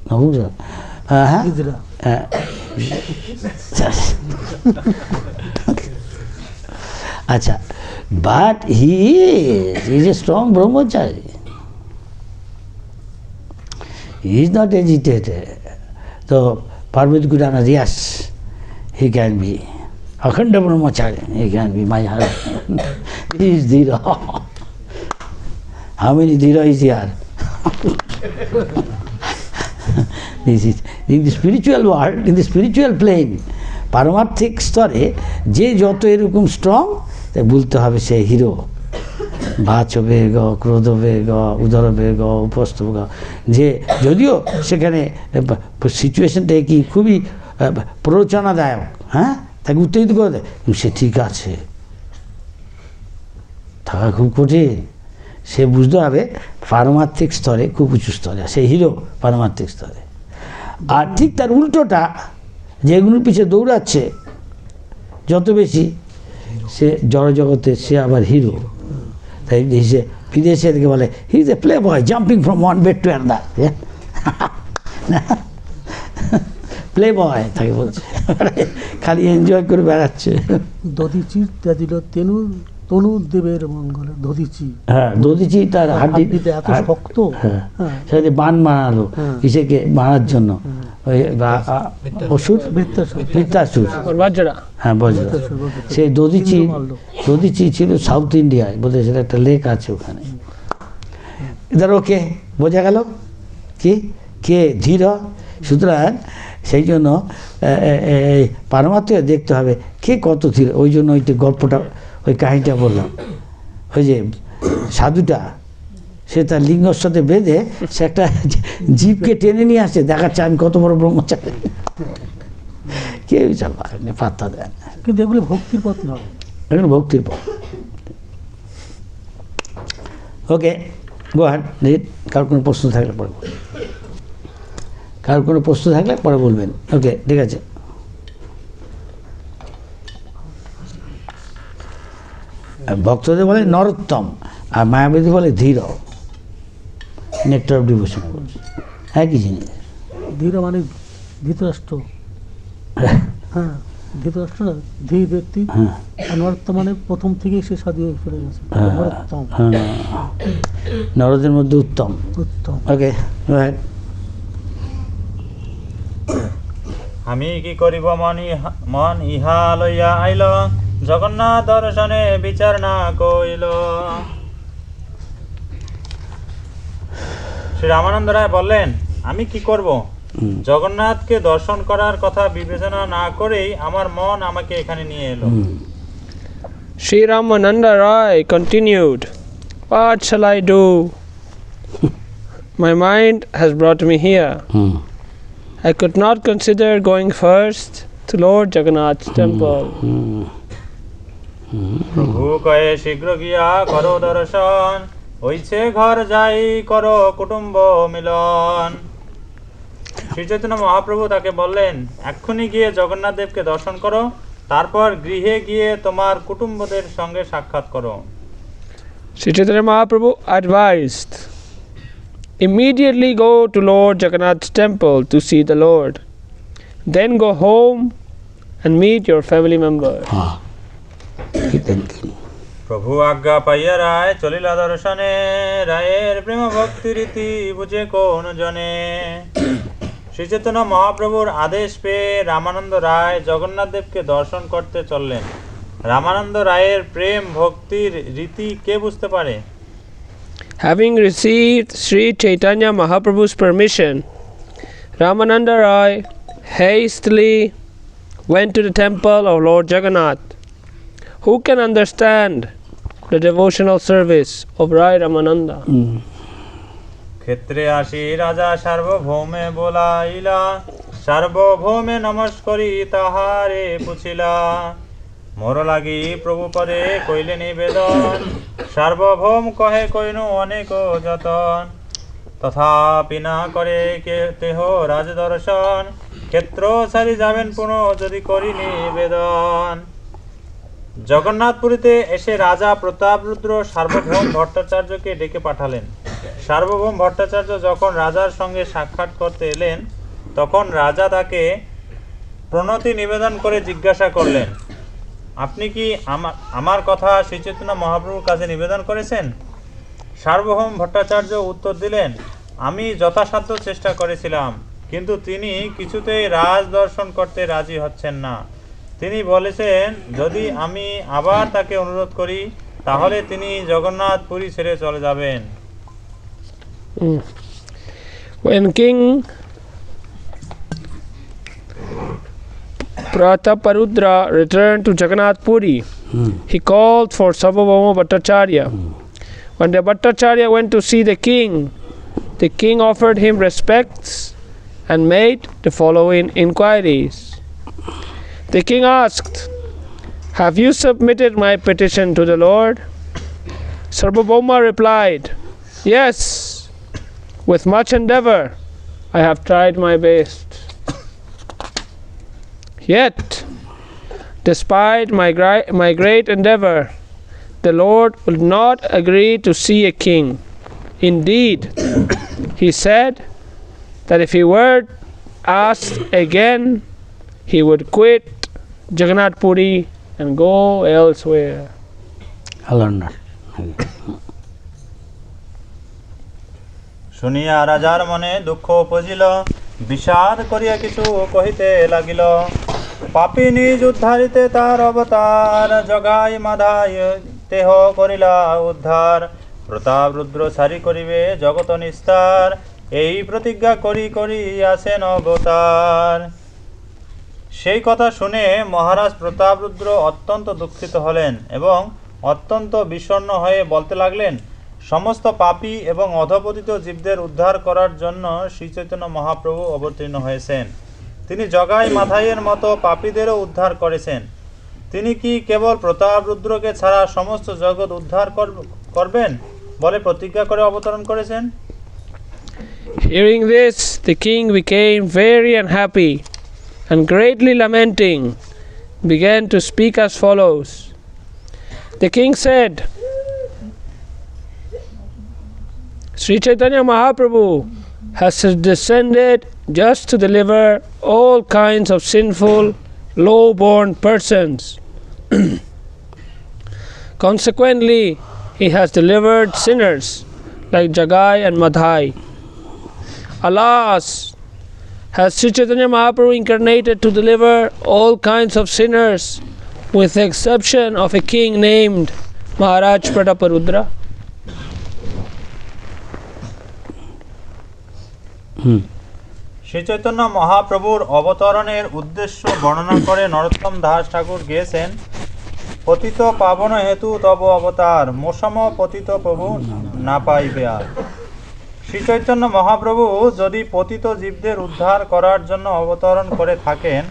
নপুংসক। হ্যাঁ, আচ্ছা, but he is a strong Brahmachari, he is not agitated. তো Parvati could answer, yes, he can be Akhanda Brahmachari, he can be my husband. He is Dhira. How many Dhira is here? This is in the spiritual world, in the spiritual plane, পারমার্থিক স্তরে যে যত এরকম স্ট্রং, তাই বলতে হবে সে হিরো। বাচ বেগ, ক্রোধ বেগ, উদর বেগ, উপস্থ বেগ, যে যদিও সেখানে সিচুয়েশনটা কি খুবই প্ররোচনাদায়ক, হ্যাঁ, তাকে উত্তেজিত করে দেয়, কিন্তু সে ঠিক আছে, থাকা খুব কঠিন। সে বুঝতে হবে পারমার্থিক স্তরে খুব উঁচু স্তরে, সে হিরো পারমার্থিক স্তরে। আর ঠিক তার উল্টোটা, যেগুলোর পিছিয়ে দৌড়াচ্ছে যত বেশি, সে জড়জগতে সে আবার হিরো। তাই সে বিদেশে থেকে বলে he is a play boy jumping from one bed to another, play বয় তাকে বলছে, খালি এনজয় করে বেড়াচ্ছে। দধিচি দিল তনু দেবের মঙ্গলে, দধিচি। হ্যাঁ, দধিচি তার হাড্ডিতে এত শক্ত, হ্যাঁ, সে বান বানালো কিসেকে মারার জন্য, ওই অসুর, বৃত্তাসুর, হ্যাঁ বজ্র। সেই দধিচি ছিল সাউথ ইন্ডিয়ায়, বোধহয় সেটা একটা লেক আছে ওখানে। এদের ওকে বোঝা গেল কি কে ধীর। সুতরাং সেই জন্য পারমাত্মে দেখতে হবে কে কত ধীর। ওই জন্য ওই গল্পটা, ওই কাহিনীটা বললাম, ওই যে সাধুটা সে তার লিঙ্গর সাথে বেঁধে সে একটা জীবকে টেনে নিয়ে আসে, দেখাচ্ছে আমি কত বড় ব্রহ্মচারী। কেউ চালা পাত্তা দেয় না, কিন্তু এগুলো ভক্তির পথ নয়, এগুলো ভক্তির পথ। ওকে, গো হ্যাড, কারোর কোনো প্রশ্ন থাকলে পরে বলবেন, কারোর কোনো প্রশ্ন থাকলে পরে বলবেন। ওকে, ঠিক আছে। ভক্তদের বলে নরোত্তম, আর মায়াবতী বলে ধীর। নেক্টার অফ ডিভোশন বলছে একই জিনিস। ধীর মানে ধৃতরাষ্ট্র, হ্যাঁ, ধৃতরাষ্ট্র না, ধীর ব্যক্তি। আর নরোত্তম মানে প্রথম থেকেই সে সাধু হয়ে চলে গেছে, নরোত্তম, নরদের মধ্যে উত্তম। উত্তম। ওকে, আমি কি করিব মন ইহা লইয়া আইল, জগন্নাথ দর্শনে বিচার না কইল। শ্রী রামানন্দ রায় বললেন, আমি কি করব? জগন্নাথকে দর্শন করার কথা বিবেচনা না করেই আমার মন আমাকে এখানে নিয়ে এলো। Sri Ramananda Rai continued, what shall I do? My mind has brought me here. I could not consider going first to Lord Jagannath's temple. প্রভু কয়ে শীঘ্র গিয়া করো দর্শন, হইছে ঘর যাই করো কুটুম্ব মিলন। শ্রী চৈতন্য মহাপ্রভু তাকে বললেন, এক্ষুনি গিয়ে জগন্নাথ দেবকে দর্শন করো, তারপর গৃহে গিয়ে তোমার কুটুম্বদের সঙ্গে সাক্ষাৎ করো। Sri Chaitanya Mahaprabhu advised, immediately go to Lord Jagannath's temple to see the Lord. Then go home and meet your family members. প্রভু আজ্ঞা পাইয়া রায় চলিলা দর্শনে, রায়ের প্রেম ভক্তি রীতি বুঝে কোন জনে। শ্রী চৈতন্য মহাপ্রভুর আদেশ পেয়ে রামানন্দ রায় জগন্নাথ দেবকে দর্শন করতে চললেন। রামানন্দ রায়ের প্রেম ভক্তির রীতি কে বুঝতে পারে? Having received Sri Chaitanya Mahaprabhu's permission, Ramananda Rai hastily went to the temple of Lord Jagannath. Who can understand the devotional service of Rai Ramananda? ক্ষেত্রে আসি রাজা সার্বভৌমে বলাইলা, সার্বভৌমে নমস্করি তাহারে পুছিলা। মোর লাগি প্রভু পদে কইলে নিবেদন, সার্বভৌম কহে কইনু অনেক যতন। তথাপি না করে কেহ রাজদর্শন, ক্ষেত্র সারি যাবেন পুনঃ যদি করি নিবেদন। জগন্নাথপুরীতে এসে রাজা প্রতাপরুদ্র সার্বভৌম ভট্টাচার্যকে ডেকে পাঠালেন। সার্বভৌম ভট্টাচার্য যখন রাজার সঙ্গে সাক্ষাৎ করতে এলেন, তখন রাজা তাকে প্রণতি নিবেদন করে জিজ্ঞাসা করলেন, আপনি কি আমার কথা শ্রীচৈতন্য মহাপ্রভুর কাছে নিবেদন করেছেন? সার্বভৌম ভট্টাচার্য উত্তর দিলেন, আমি যথাসাধ্য চেষ্টা করেছিলাম, কিন্তু তিনি কিছুতেই রাজ দর্শন করতে রাজি হচ্ছেন না। তিনি বলেছেন, যদি আমি আবার তাকে অনুরোধ করি তাহলে তিনি জগন্নাথপুরী ছেড়ে চলে যাবেন। When King Prataparudra returned to Jagannath Puri, he called for Sarvabhauma Bhattacharya. When the Bhattacharya went to see the king offered him respects and made the following inquiries. The king asked, have you submitted my petition to the Lord? Sarvabhauma replied, yes, with much endeavor I have tried my best. Yet, despite my great endeavor, the Lord will not agree to see a king. Indeed, he said that if he were asked again, he would quit Jagannath Puri and go elsewhere. আলান্ডার শুনিয়া রাজার মনে দুঃখ উপজিল, বিষাদ করিয়া কিছু কহিতে লাগিল। পাপী নিজ উদ্ধারিতে তার অবতার, জগাই মাধাই দেহ করিলা উদ্ধার। প্রতাপ রুদ্র সারি করিবে জগত নিস্তার, এই প্রতিজ্ঞা করি করি আসেন অবতার। সেই কথা শুনে মহারাজ প্রতাপরুদ্র অত্যন্ত দুঃখিত হলেন এবং অত্যন্ত বিষণ্ণ হয়ে বলতে লাগলেন, সমস্ত পাপী এবং অধপতিত জীবদের উদ্ধার করার জন্য শ্রীচৈতন্য মহাপ্রভু অবতীর্ণ হয়েছেন। তিনি জগাই মাধাইয়ের মতো পাপীদেরও উদ্ধার করেছেন। তিনি কি কেবল প্রতাপরুদ্রকে ছাড়া সমস্ত জগৎ উদ্ধার করবেন বলে প্রতিজ্ঞা করে অবতরণ করেছেন? Hearing this, the king became very unhappy and greatly lamenting, began to speak as follows. The king said, Sri Chaitanya Mahaprabhu has descended just to deliver all kinds of sinful, low-born persons. Consequently, he has delivered sinners like Jagai and Madhai. Alas, has Sri Chaitanya Mahaprabhu incarnated to deliver all kinds of sinners with the exception of a king named Maharaj Prataparudra? Sri Chaitanya মহাপ্রভুর অবতরণের উদ্দেশ্য বর্ণনা করে নরোত্তম দাস ঠাকুর গেয়েছেন, পতিত পাবন হেতু তব অবতার, মোসম পতিত প্রভু না পাইবে আর। শ্রীচৈতন্য মহাপ্রভু যদি পতিত জীবদের উদ্ধার করার জন্য অবতরণ করে থাকেন,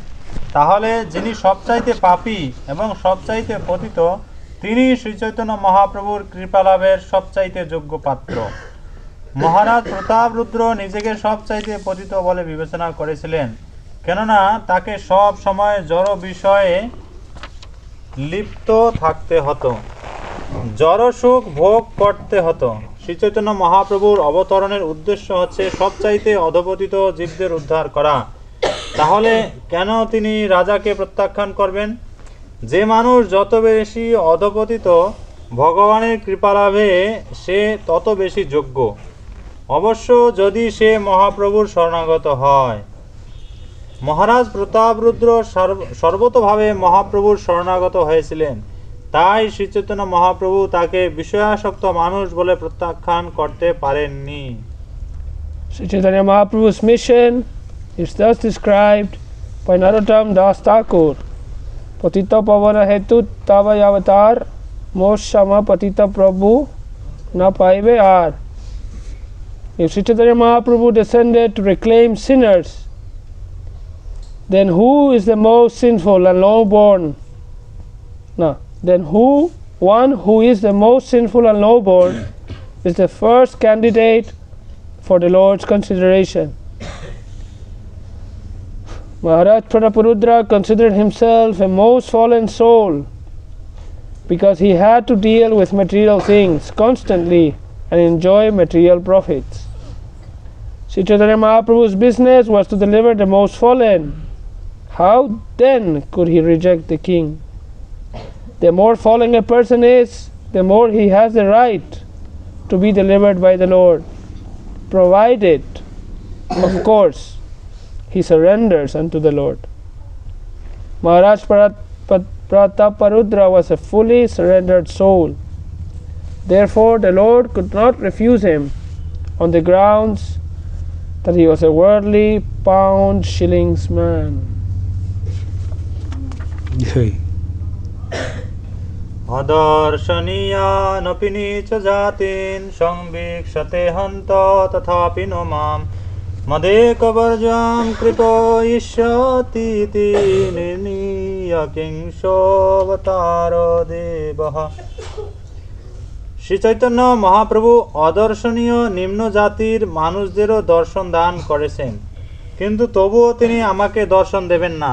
তাহলে যিনি সবচাইতে পাপী এবং সবচাইতে পতিত, তিনি শ্রীচৈতন্য মহাপ্রভুর কৃপালাভের সবচাইতে যোগ্য পাত্র। মহারাজ প্রতাপরুদ্র নিজেকে সবচাইতে পতিত বলে বিবেচনা করেছিলেন, কেননা তাকে সব সময় জড় বিষয়ে লিপ্ত থাকতে হতো, জড় সুখ ভোগ করতে হতো। শ্রীচৈতন্য মহাপ্রভুর অবতরণের উদ্দেশ্য হচ্ছে সবচাইতে অধপতিত জীবদের উদ্ধার করা। তাহলে কেন তিনি রাজাকে প্রত্যাখ্যান করবেন? যে মানুষ যত বেশি অধপতিত, ভগবানের কৃপালাভে সে তত বেশি যোগ্য, অবশ্য যদি সে মহাপ্রভুর শরণাগত হয়। মহারাজ প্রতাপরুদ্র সর্বতোভাবে মহাপ্রভুর শরণাগত হয়েছিলেন, তাই শ্রীচৈতন্য মহাপ্রভু তাকে বিষয়াসক্ত মানুষ বলে প্রত্যাখ্যান করতে পারেননি। Sri Chaitanya Mahaprabhu's mission is thus described by Narottam Das Thakur. Patita pavana hetu tava avatar, moshama patita prabhu na paive ar. If Sri Chaitanya Mahaprabhu descended to reclaim sinners, then who is the most sinful and low-born? Then one who is the most sinful and low-born is the first candidate for the Lord's consideration. Maharaj Prataparudra considered himself a most fallen soul because he had to deal with material things constantly and enjoy material profits. Sri Chaitanya Mahaprabhu's business was to deliver the most fallen. How then could he reject the king? The more fallen a person is, the more he has the right to be delivered by the Lord, provided, of course, he surrenders unto the Lord. Maharaj Prataparudra was a fully surrendered soul. Therefore, the Lord could not refuse him on the grounds that he was a worldly pound shillings man. अदर्शनीयानपि नीच जातिन् संवीक्षते हन्त तथापि नो मां मदेकवर्जां कृपयिष्यतीति निर्णीय किंशोऽवतारो देवः। শ্রী চৈতন্য মহাপ্রভু অদর্শনীয় নিম্ন জাতির মানুষদেরও দর্শন দান করেছেন, কিন্তু তবুও তিনি আমাকে দর্শন দেবেন না।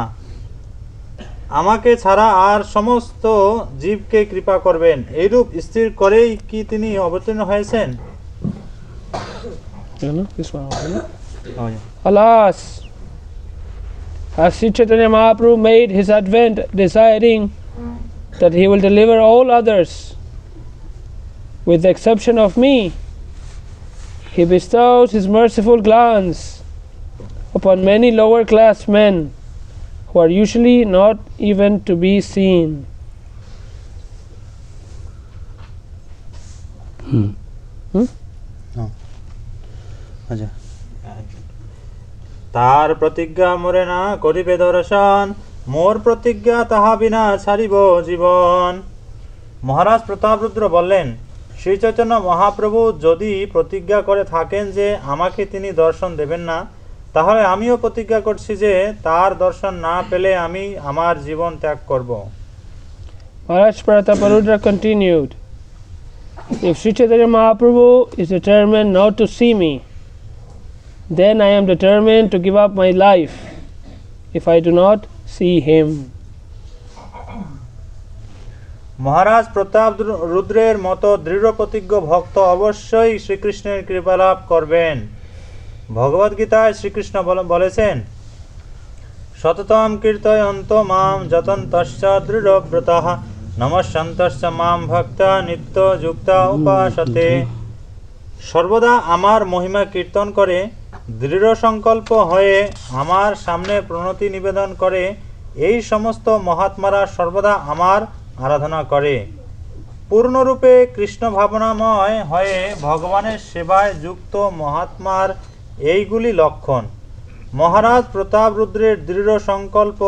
আমাকে ছাড়া আর সমস্ত জীবকে কৃপা করবেন, এইরূপ স্থির করেই কি তিনি অবতীর্ণ হয়েছেন? Alas, has Sri Chaitanya Mahaprabhu made his advent desiring that he will deliver all others with the exception of me, he bestows his merciful glance upon many lower class men who are usually not even to be seen. তার প্রতিজ্ঞা মোরে না করিবে দর্শন, মোর প্রতিজ্ঞা তাহা বিনা ছাড়িব জীবন। মহারাজ প্রতাপরুদ্র বললেন, শ্রী চৈতন্য মহাপ্রভু যদি প্রতিজ্ঞা করে থাকেন যে আমাকে তিনি দর্শন দেবেন না, তাহলে আমিও প্রতিজ্ঞা করছি যে তার দর্শন না পেলে আমি আমার জীবন ত্যাগ করব। Maharaj Prataparudra continued, if Sri Chaitanya Mahaprabhu is determined not to see me, then I am determined to give up my life if I do not see him. মহারাজ প্রতাপ রুদ্রের মতো দৃঢ় প্রতিজ্ঞ ভক্ত অবশ্যই শ্রীকৃষ্ণের কৃপালাভ করবেন। ভগবদ্গীতায় শ্রীকৃষ্ণ বলেছেন, সততম কীর্তয়ন্ত মাম যতন্তশ্চ দৃঢ়ব্রতঃ নমস্যন্তশ্চ মাম ভক্তা নিত্য যুক্তা উপাসতে। সর্বদা আমার মহিমা কীর্তন করে, দৃঢ় সংকল্প হয়ে আমার সামনে প্রণতি নিবেদন করে, এই সমস্ত মহাত্মারা সর্বদা আমার আরাধনা করে। পূর্ণরূপে কৃষ্ণ ভাবনাময় হয়ে ভগবানের সেবায় যুক্ত মহাত্মার এইগুলি লক্ষণ। মহারাজ প্রতাপ রুদ্রের দৃঢ় সংকল্প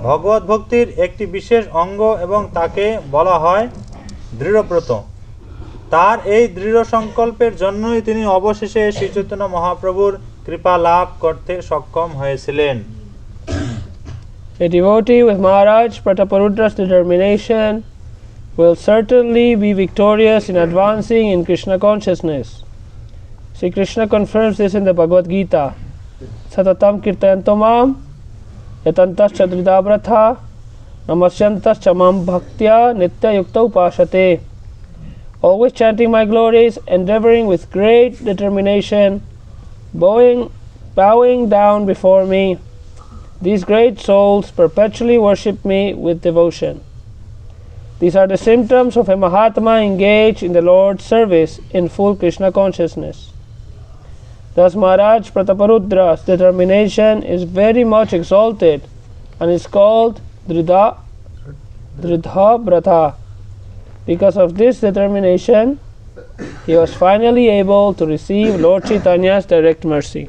ভগবত ভক্তির একটি বিশেষ অঙ্গ এবং তাকে বলা হয় দৃঢ়ব্রত। তার এই দৃঢ় সংকল্পের জন্যই তিনি অবশেষে শ্রী চৈতন্য মহাপ্রভুর কৃপা লাভ করতে সক্ষম হয়েছিলেন। A devotee with Maharaj Prataparudra's determination will certainly be victorious in advancing in Krishna consciousness. Sri Krishna confirms this in the Bhagavad Gita. Satatam kirtayanto mam yatantascha dridabratha namasyantascha mam bhaktya nitya yukta upasate. Always chanting my glories, endeavoring with great determination, bowing down before me, these great souls perpetually worship me with devotion. These are the symptoms of a Mahatma engaged in the Lord's service in full Krishna consciousness. Thus Maharaj Prataparudra's determination is very much exalted and is called Dridha Bratha. Because of this determination, he was finally able to receive Lord Chaitanya's direct mercy.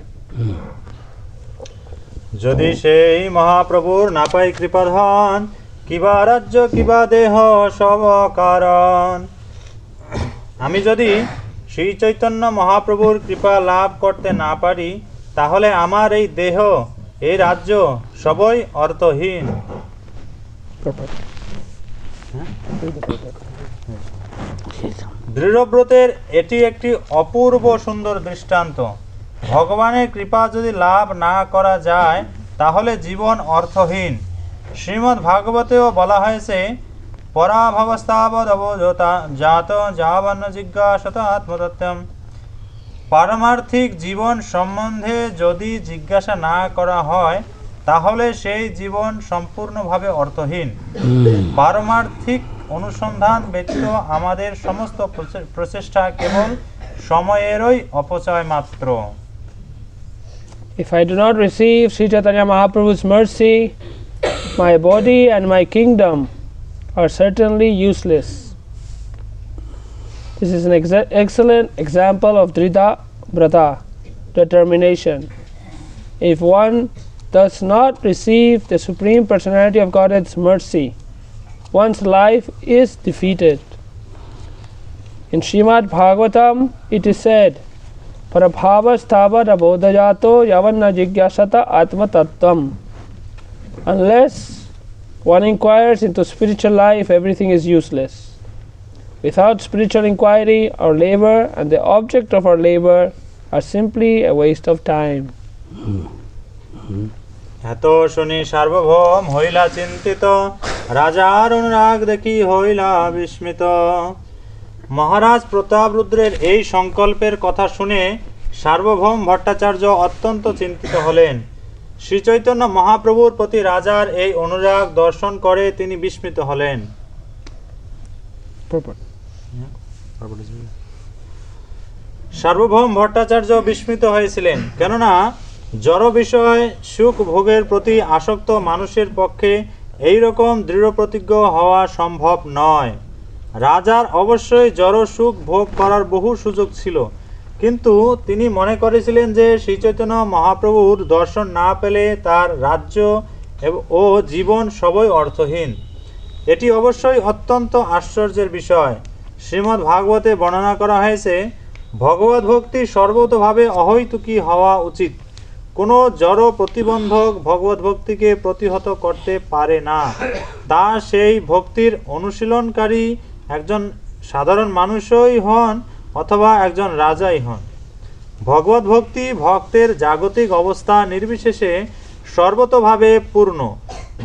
যদি সেই মহাপ্রভুর না পাই কৃপাধন, কিবা রাজ্য কিবা দেহ সব কারণ। আমি যদি শ্রী চৈতন্য মহাপ্রভুর কৃপা লাভ করতে না পারি, তাহলে আমার এই দেহ, এই রাজ্য সবই অর্থহীন। দৃঢ়ব্রতের এটি একটি অপূর্ব সুন্দর দৃষ্টান্ত। ভগবানের কৃপা যদি লাভ না করা যায় তাহলে জীবন অর্থহীন। শ্রীমদ্ ভাগবতেও বলা হয়েছে, পরাভবস্তাবদ অবোধতা জাত যাবন্ন জিজ্ঞাসত আত্মতত্ত্বম। পারমার্থিক জীবন সম্বন্ধে যদি জিজ্ঞাসা না করা হয় তাহলে সেই জীবন সম্পূর্ণভাবে অর্থহীন। পারমার্থিক অনুসন্ধান ব্যতীত আমাদের সমস্ত প্রচেষ্টা কেবল সময়েরই অপচয় মাত্র। If I do not receive Sri Chaitanya Mahaprabhu's mercy, my body and my kingdom are certainly useless. This is an excellent example of Dhrida Brata, determination. If one does not receive the Supreme Personality of Godhead's mercy, one's life is defeated. In Srimad Bhagavatam, it is said, Parabhavastavad abodhajato yavanna jigyasata atma tattvam. Unless one inquires into spiritual life, everything is useless. Without spiritual inquiry, our labor and the object of our labor are simply a waste of time. এত শুনি সার্বভৌম হইলা চিন্তিত, রাজার অনুরাগ দেখি হইলা বিস্মিত। মহারাজ প্রতাপরুদ্রের এই সংকল্পের কথা শুনে সার্বভৌম ভট্টাচার্য অত্যন্ত চিন্তিত হলেন। শ্রীচৈতন্য মহাপ্রভুর প্রতি রাজার এই অনুরাগ দর্শন করে তিনি বিস্মিত হলেন। সার্বভৌম ভট্টাচার্য বিস্মিত হয়েছিলেন, কেননা জড় বিষয় সুখ ভোগের প্রতি আসক্ত মানুষের পক্ষে এই রকম দৃঢ় প্রতিজ্ঞ হওয়া সম্ভব নয়। রাজার অবশ্যই জড় সুখ ভোগ করার বহু সুযোগ ছিল, কিন্তু তিনি মনে করেছিলেন যে শ্রীচৈতন্য মহাপ্রভুর দর্শন না পেলে তার রাজ্য ও জীবন সবই অর্থহীন। এটি অবশ্যই অত্যন্ত আশ্চর্যের বিষয়। শ্রীমদ্ ভাগবতে বর্ণনা করা হয়েছে, ভগবত ভক্তি সর্বতোভাবে অহৈতুকী হওয়া উচিত। কোনো জড় প্রতিবন্ধক ভগবত ভক্তিকে প্রতিহত করতে পারে না, তা সেই ভক্তির অনুশীলনকারী একজন সাধারণ মানুষই হন অথবা একজন রাজাই হন। ভগবত ভক্তি ভক্তের জাগতিক অবস্থা নির্বিশেষে সর্বতোভাবে পূর্ণ।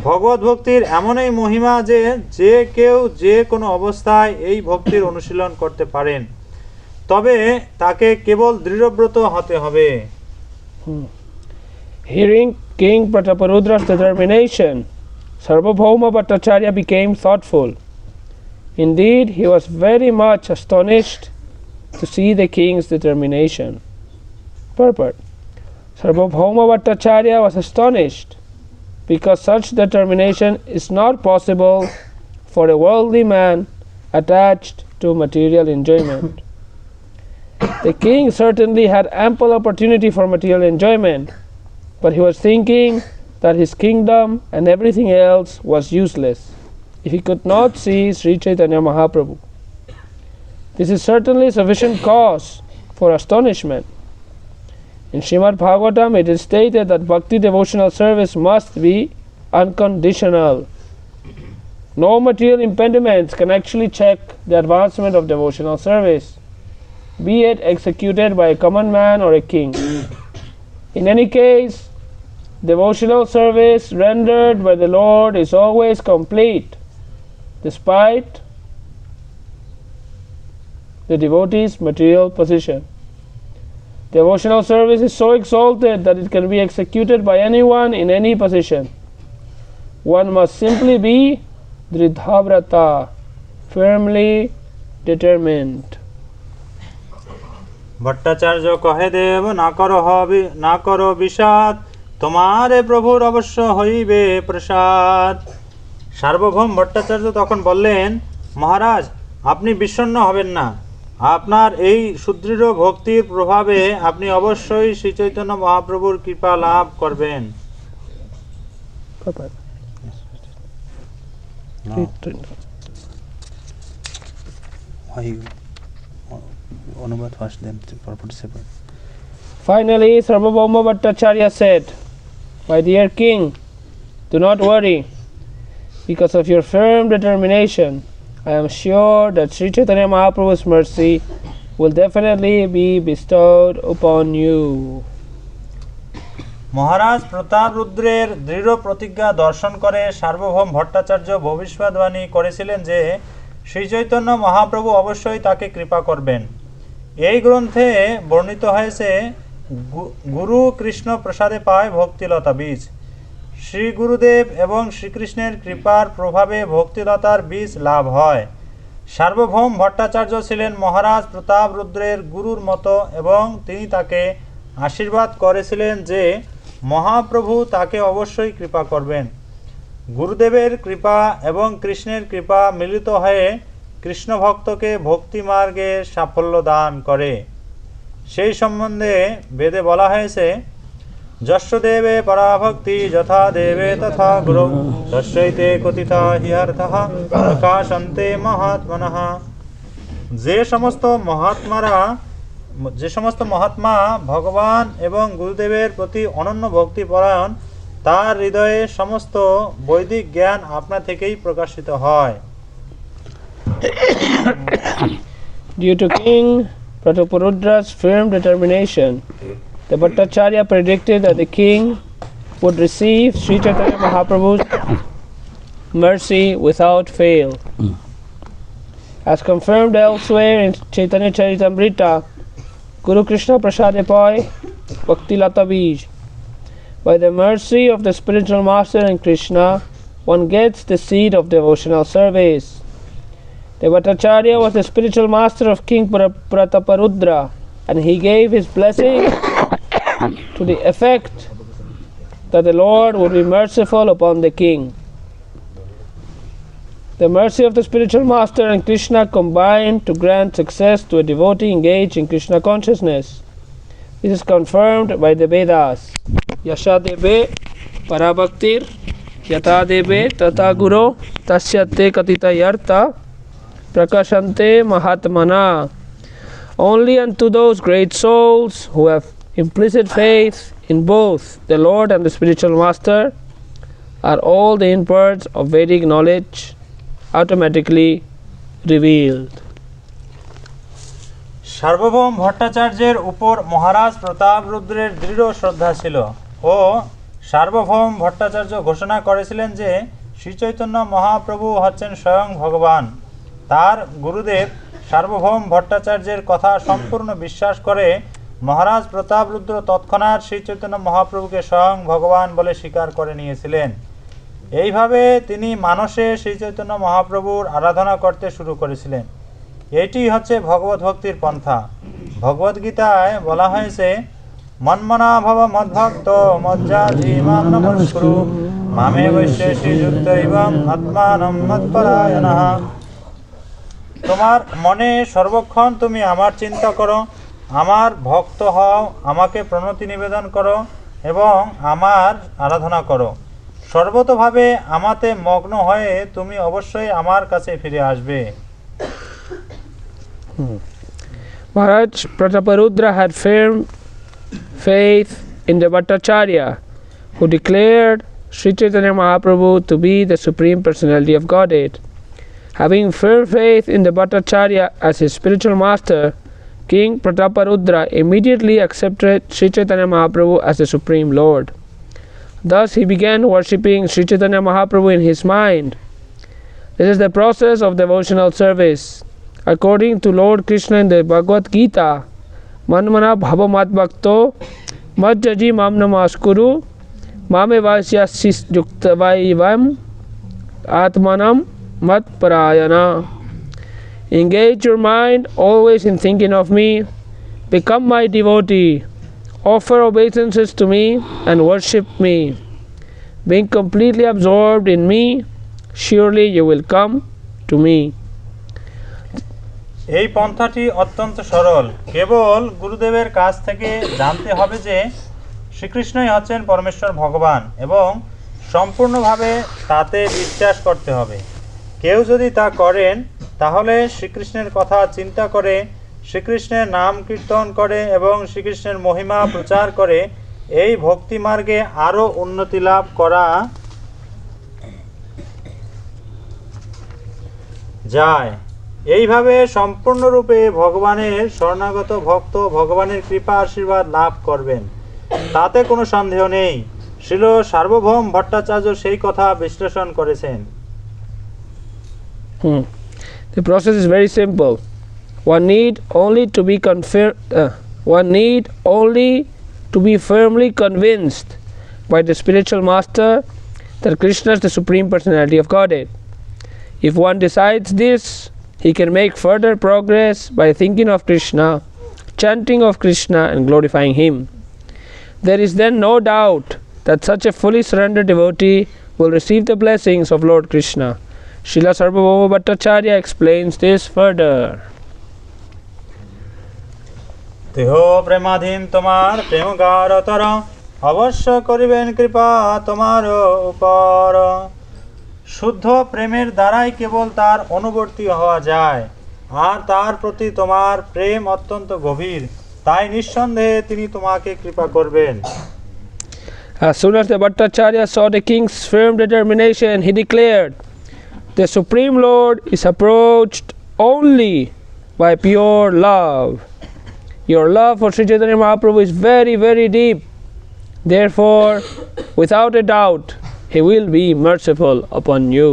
ভগবত ভক্তির এমনই মহিমা যে যে কেউ যে কোনো অবস্থায় এই ভক্তির অনুশীলন করতে পারেন, তবে তাকে কেবল দৃঢ়ব্রত হতে হবে। Hearing King Prataparudra's determination, Sarvabhauma Bhattacharya became thoughtful. Indeed, he was very much astonished to see the king's determination. Purport. Sarvabhauma Bhattacharya was astonished because such determination is not possible for a worldly man attached to material enjoyment. The king certainly had ample opportunity for material enjoyment, but he was thinking that his kingdom and everything else was useless if he could not see Sri Chaitanya Mahaprabhu. This is certainly sufficient cause for astonishment. In Srimad Bhagavatam, it is stated that bhakti devotional service must be unconditional. No material impediments can actually check the advancement of devotional service, be it executed by a common man or a king. In any case, devotional service rendered by the Lord is always complete, despite the devotee's material position. Devotional service is so exalted that it can be executed by anyone in any position. One must simply be dridhavrata, firmly determined. Bhattacharya কহে দেব না করো বিষাদ, তোমারে প্রভুর অবশ্য হইবে প্রসাদ। সার্বভৌম ভট্টাচার্য তখন বললেন, মহারাজ, আপনি বিষণ্ণ হবেন না। আপনার এই সুদৃঢ় ভক্তির প্রভাবে আপনি অবশ্যই শ্রীচৈতন্য মহাপ্রভুর কৃপা লাভ করবেন। Finally, Sarvabhauma Bhattacharya said, My dear king, do not worry. Because of your firm determination, I am sure that Sri Chaitanya Mahaprabhu's mercy will definitely be bestowed upon you. মহারাজ প্রতাপরুদ্রের দৃঢ় প্রতিজ্ঞা দর্শন করে সার্বভৌম ভট্টাচার্য ভবিষ্যদ্বাণী করেছিলেন যে শ্রীচৈতন্য মহাপ্রভু অবশ্যই তাকে কৃপা করবেন। এই গ্রন্থে বর্ণিত হয়েছে, গুরু কৃষ্ণ প্রসাদে পায় ভক্তিলতা বীজ। শ্রী গুরুদেব এবং শ্রীকৃষ্ণের কৃপার প্রভাবে ভক্তিলতার বীজ লাভ হয়। সার্বভৌম ভট্টাচার্য ছিলেন মহারাজ প্রতাপরুদ্রের গুরুর মতো এবং তিনি তাকে আশীর্বাদ করেছিলেন যে মহাপ্রভু তাকে অবশ্যই কৃপা করবেন। গুরুদেবের কৃপা এবং কৃষ্ণের কৃপা মিলিত হয়ে কৃষ্ণ ভক্তকে ভক্তি মার্গে সাফল্য দান করে। সেই সম্বন্ধে বেদে বলা হয়েছে, যস্য দেবে পরাভক্তি যথা দেবে তথা গুরু তস্যৈতে কথিতা হিয়ার্থঃ প্রকাশন্তে মহাত্মনঃ। যে সমস্ত মহাত্মা ভগবান এবং গুরুদেবের প্রতি অনন্য ভক্তি পরায়ণ, তার হৃদয়ে সমস্ত বৈদিক জ্ঞান আপনা থেকেই প্রকাশিত হয়। Due to King Prataparudra's firm determination, the Bhattacharya predicted that the king would receive Sri Chaitanya Mahaprabhu's mercy without fail. As confirmed elsewhere in Chaitanya Charitamrita, Guru Krishna Prasade Pai Bhakti Lata Bij. By the mercy of the spiritual master and Krishna, one gets the seed of devotional service. The Bhattacharya was the spiritual master of King Prataparudra, and he gave his blessing to the effect that the Lord would be merciful upon the king. The mercy of the spiritual master and Krishna combined to grant success to a devotee engaged in Krishna consciousness. This is confirmed by the Vedas. Yasha debe parabhaktir yata debe tata guru tasyate katita yarta prakashante mahatmana. Only unto those great souls who have implicit faith in both the Lord and the spiritual master are all the inputs of Vedic knowledge automatically revealed. সার্বভৌম ভট্টাচার্যের উপর মহারাজ প্রতাপরুদ্রের দৃঢ় শ্রদ্ধা ছিল ও সার্বভৌম ভট্টাচার্য ঘোষণা করেছিলেন যে শ্রীচৈতন্য মহাপ্রভু হচ্ছেন স্বয়ং ভগবান। তার গুরুদেব সার্বভৌম ভট্টাচার্যের কথা সম্পূর্ণ বিশ্বাস করে মহারাজ প্রতাপরুদ্র তৎক্ষণাৎ শ্রীচৈতন্য মহাপ্রভুকে স্বয়ং ভগবান বলে স্বীকার করে নিয়েছিলেন। এইভাবে তিনি মানসে শ্রীচৈতন্য মহাপ্রভুর আরাধনা করতে শুরু করেছিলেন। এটি হচ্ছে ভগবত ভক্তির পন্থা। ভগবদ্গীতায় বলা হয়েছে, মন্মনা ভব মদ্ভক্ত মজ্জাধি মাম নমস্কুরু মামে বৈশ্যেষি যুক্তৈবং আত্মানম মৎপরায়ণঃ। তোমার মনে সর্বক্ষণ তুমি আমার চিন্তা করো, আমার ভক্ত হও, আমাকে প্রণতি নিবেদন করো এবং আমার আরাধনা করো। সর্বতোভাবে আমাতে মগ্ন হয়ে তুমি অবশ্যই আমার কাছে ফিরে আসবে। Maharaj Prataparudra had firm faith in the Bhattacharya, who declared Sri Chaitanya Mahaprabhu to be the Supreme Personality of Godhead. Having firm faith in the Bhattacharya as his spiritual master, King Prataparudra immediately accepted Sri Chaitanya Mahaprabhu as the Supreme Lord. Thus he began worshipping Sri Chaitanya Mahaprabhu in his mind. This is the process of devotional service. According to Lord Krishna in the Bhagavad Gita, Manmana bhava mat bhakto majjaji mam namaskuru mame vasyasya yuktavaivam atmanam mat parayana. Engage your mind always in thinking of me, become my devotee, offer obeisances to me and worship me. Being completely absorbed in me, surely you will come to me. এই পন্থাটি অত্যন্ত সরল। কেবল গুরুদেবের কাছ থেকে জানতে হবে যে শ্রীকৃষ্ণই হচ্ছেন পরমেশ্বর ভগবান এবং সম্পূর্ণভাবে তাতে বিশ্বাস করতে হবে। কেউ যদি তা করেন তাহলে শ্রীকৃষ্ণের কথা চিন্তা করে, শ্রীকৃষ্ণের নাম কীর্তন করে এবং শ্রীকৃষ্ণের মহিমা প্রচার করে এই ভক্তি মার্গে আরও উন্নতি লাভ করা যায়। এইভাবে সম্পূর্ণরূপে ভগবানের শরণাগত ভক্ত ভগবানের কৃপা আশীর্বাদ লাভ করবেন, তাতে কোনো সন্দেহ নেই। শ্রীল সার্বভৌম ভট্টাচার্য সেই কথা বিশ্লেষণ করেছেন। The process is very simple. One need only to be firmly convinced by the spiritual master that Krishna is the Supreme Personality of Godhead. If one decides this, he can make further progress by thinking of Krishna, chanting of Krishna and glorifying Him. There is then no doubt that such a fully surrendered devotee will receive the blessings of Lord Krishna. Srila Sarvabhauma Bhattacharya explains this further. দেহ প্রেমাধীন তোমার প্রেম গাঢ়তর, অবশ্য করিবেন কৃপা তোমার উপর। শুদ্ধ প্রেমের দ্বারাই কেবল তার অনুবর্তী হওয়া যায়, আর তার প্রতি তোমার প্রেম অত্যন্ত গভীর, তাই নিঃসন্দেহে তিনি তোমাকে কৃপা করবেন। As soon as the Bhattacharya saw the king's firm determination, he declared, "The Supreme Lord is approached only by pure love. Your love for Sri Chaitanya Mahaprabhu is very, very deep. Therefore, without a doubt, He will be merciful upon you."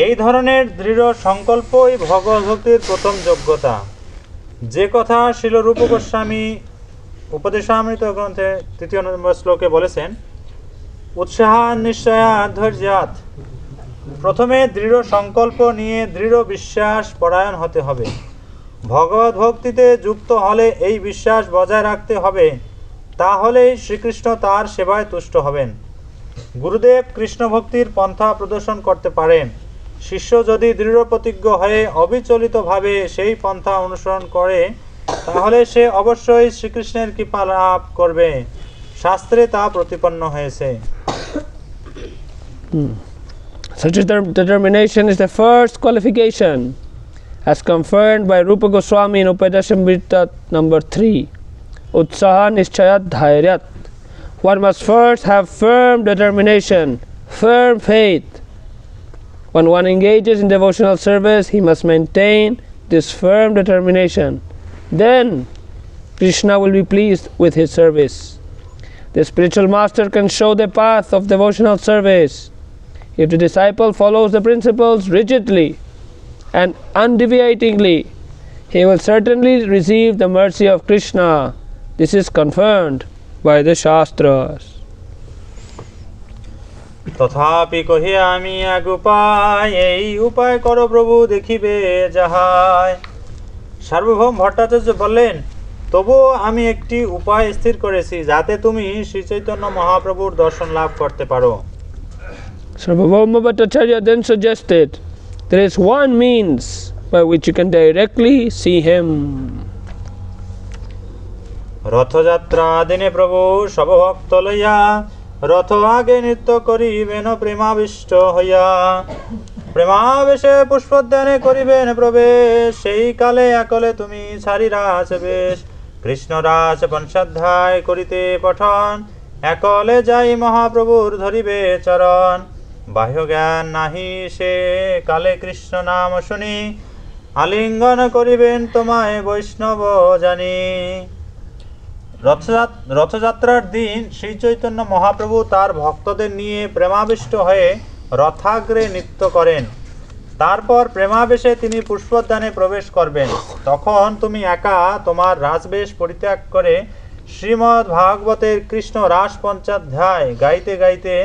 এই ধরনের দৃঢ় সংকল্পই ভগবদ্ভক্তির প্রথম যোগ্যতা, যে কথা শ্রীল রূপ গোস্বামী উপদেশামৃত গ্রন্থে 3 নম্বর শ্লোকে বলেছেন, উৎসাহাৎ নিশ্চয়াৎ ধৈর্যাৎ। প্রথমে দৃঢ় সংকল্প নিয়ে দৃঢ় বিশ্বাস পরায়ণ হতে হবে। ভগবত ভক্তিতে যুক্ত হলে এই বিশ্বাস বজায় রাখতে হবে, তাহলেই শ্রীকৃষ্ণ তার সেবায় তুষ্ট হবেন। গুরুদেব কৃষ্ণ ভক্তির পন্থা প্রদর্শন করতে পারেন। শিষ্য যদি দৃঢ় প্রতিজ্ঞ হয়ে অবিচলিতভাবে সেই পন্থা অনুসরণ করে, তাহলে সে অবশ্যই শ্রীকৃষ্ণের কৃপা লাভ করবে। শাস্ত্রে তা প্রতিপন্ন হয়েছে। Such determination is the first qualification, as confirmed by Rupa Goswami in Upadeshamrita number 3. Utsaha Nishchayat Dhairyat. One must first have firm determination, firm faith. When one engages in devotional service, he must maintain this firm determination. Then Krishna will be pleased with his service. The spiritual master can show the path of devotional service. If the disciple follows the principles rigidly and undeviatingly, he will certainly receive the mercy of Krishna. This is confirmed by the Shastras. তথাপি কহিয়া আমি এক উপায়, এই উপায় করো প্রভু দেখিবে যাহায়। সার্বভৌম ভট্টাচার্য বললেন, তবুও আমি একটি উপায় স্থির করেছি, যাতে তুমি শ্রী চৈতন্য মহাপ্রভুর দর্শন লাভ করতে পারো। Sarvabhauma Bhattacharya then suggested, there is one means by which you can directly see him. Rathyatra দিনে প্রভু সবভক্ত লইয়া রথ আগে নৃত্য করিবেন প্রেমাবিষ্ট হইয়া। প্রেমাবেশে পুষ্পোদ্যানে করিবেন প্রবেশ, সেই কালে একলে তুমি ছাড়িরাছ বেশ। কৃষ্ণরাজ পঞ্চাধ্যায় করিতে পঠন, একলে যাই মহাপ্রভুর ধরিবে চরণ। বাহ্য জ্ঞান নাহি সে কালে কৃষ্ণ নাম শুনি, আলিঙ্গন করিবেন তোমায় বৈষ্ণব জানি। রথযাত্রার দিন শ্রী চৈতন্য মহাপ্রভু তার ভক্তদের নিয়ে প্রেমাবিষ্ট হয়ে রথাগ্রে নৃত্য করেন। তারপর প্রেমাবেশে তিনি পুষ্পোদ্যানে প্রবেশ করবেন। তখন তুমি একা তোমার রাজবেশ পরিত্যাগ করে শ্রীমদ্ ভাগবতের কৃষ্ণ রাস পঞ্চাধ্যায় গাইতে গাইতে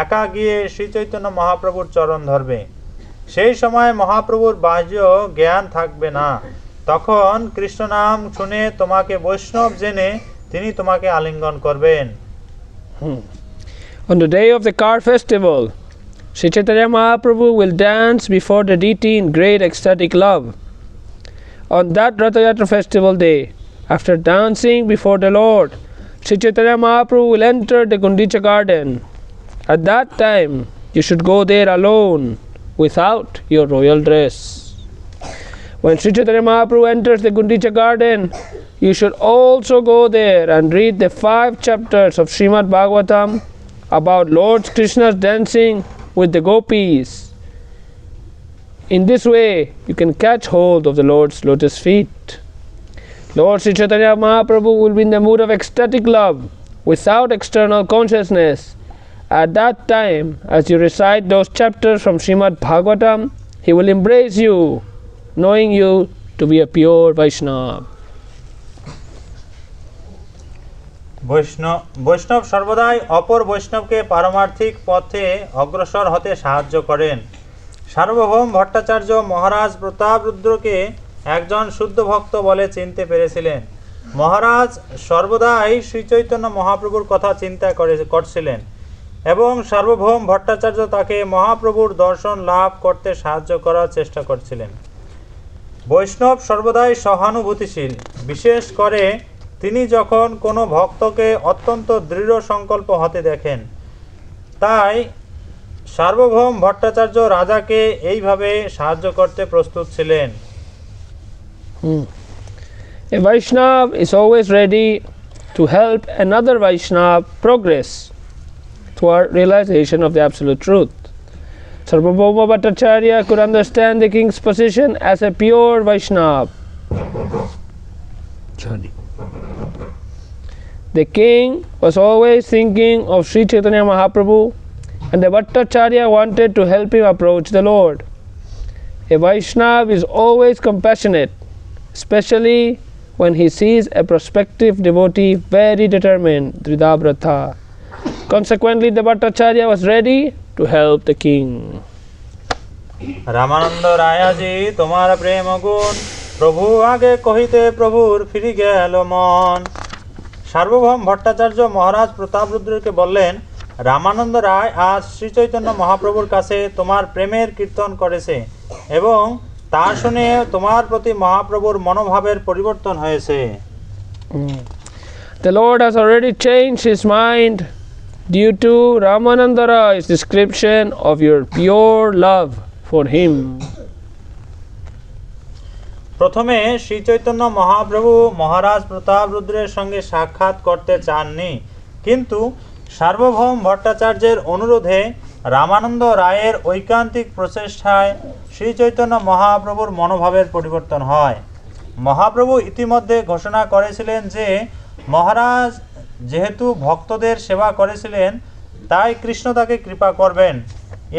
একা গিয়ে শ্রী চৈতন্য মহাপ্রভুর চরণ ধরবে। সেই সময় মহাপ্রভুর বাহ্য জ্ঞান থাকবে না। তখন কৃষ্ণ নাম শুনে তোমাকে বৈষ্ণব জেনে তিনি তোমাকে আলিঙ্গন করবেন। On the day of the car festival, Sri Chaitanya Mahaprabhu will dance before the deity in great ecstatic love. On that Ratha Yatra festival day, after dancing before the Lord, Sri Chaitanya Mahaprabhu will enter the Gundicha garden. At that time, you should go there alone, without your royal dress. When Sri Chaitanya Mahaprabhu enters the Gundicha garden, you should also go there and read the 5 chapters of Srimad Bhagavatam about Lord Krishna's dancing with the gopis. In this way, you can catch hold of the Lord's lotus feet. Lord Sri Chaitanya Mahaprabhu will be in the mood of ecstatic love without external consciousness. At that time, as you recite those chapters from Srimad Bhagavatam, he will embrace you, knowing you to be a pure Vaishnava. বৈষ্ণব সর্বদাই অপর বৈষ্ণবকে পারমার্থিক পথে অগ্রসর হতে সাহায্য করেন। সার্বভৌম ভট্টাচার্য মহারাজ প্রতাপরুদ্রকে একজন শুদ্ধ ভক্ত বলে চিনতে পেরেছিলেন। মহারাজ সর্বদাই শ্রীচৈতন্য মহাপ্রভুর কথা চিন্তা করছিলেন এবং সার্বভৌম ভট্টাচার্য তাকে মহাপ্রভুর দর্শন লাভ করতে সাহায্য করার চেষ্টা করছিলেন। বৈষ্ণব সর্বদাই সহানুভূতিশীল, বিশেষ করে তিনি যখন কোনো ভক্তকে অত্যন্ত দৃঢ় সংকল্প হতে দেখেন। তাই সার্বভৌম ভট্টাচার্য রাজাকে এইভাবে সাহায্য করতে প্রস্তুত ছিলেন। A Vaishnava is always ready to help another Vaishnava progress toward realization of the absolute truth. Sarvabhauma Bhattacharya could understand the king's position as a pure Vaishnava. The king was always thinking of Sri Chaitanya Mahaprabhu, and the Bhattacharya wanted to help him approach the Lord. A Vaishnava is always compassionate, especially when he sees a prospective devotee very determined, Dridabratha. Consequently, the Bhattacharya was ready to help the king. Ramananda রায়াজি তোমার প্রেম গুণ প্রভু আগে কহিতে প্রভুর ফিরি গেল মন। সার্বভৌম ভট্টাচার্য মহারাজ প্রতাপরুদ্রকে বললেন, রামানন্দ রায় আজ শ্রীচৈতন্য মহাপ্রভুর কাছে তোমার প্রেমের কীর্তন করেছে এবং তা শুনে তোমার প্রতি মহাপ্রভুর মনোভাবের পরিবর্তন হয়েছে। The Lord has already changed his mind due to Ramananda Ray's description of your pure love for him. প্রথমে শ্রী চৈতন্য মহাপ্রভু মহারাজ প্রতাপরুদ্রের সঙ্গে সাক্ষাৎ করতে চাননি, কিন্তু সার্বভৌম ভট্টাচার্যের অনুরোধে রামানন্দ রায়ের ঐকান্তিক প্রচেষ্টায় শ্রী চৈতন্য মহাপ্রভুর মনোভাবের পরিবর্তন হয়। মহাপ্রভু ইতিমধ্যে ঘোষণা করেছিলেন যে মহারাজ যেহেতু ভক্তদের সেবা করেছিলেন, তাই কৃষ্ণ তাকে কৃপা করবেন।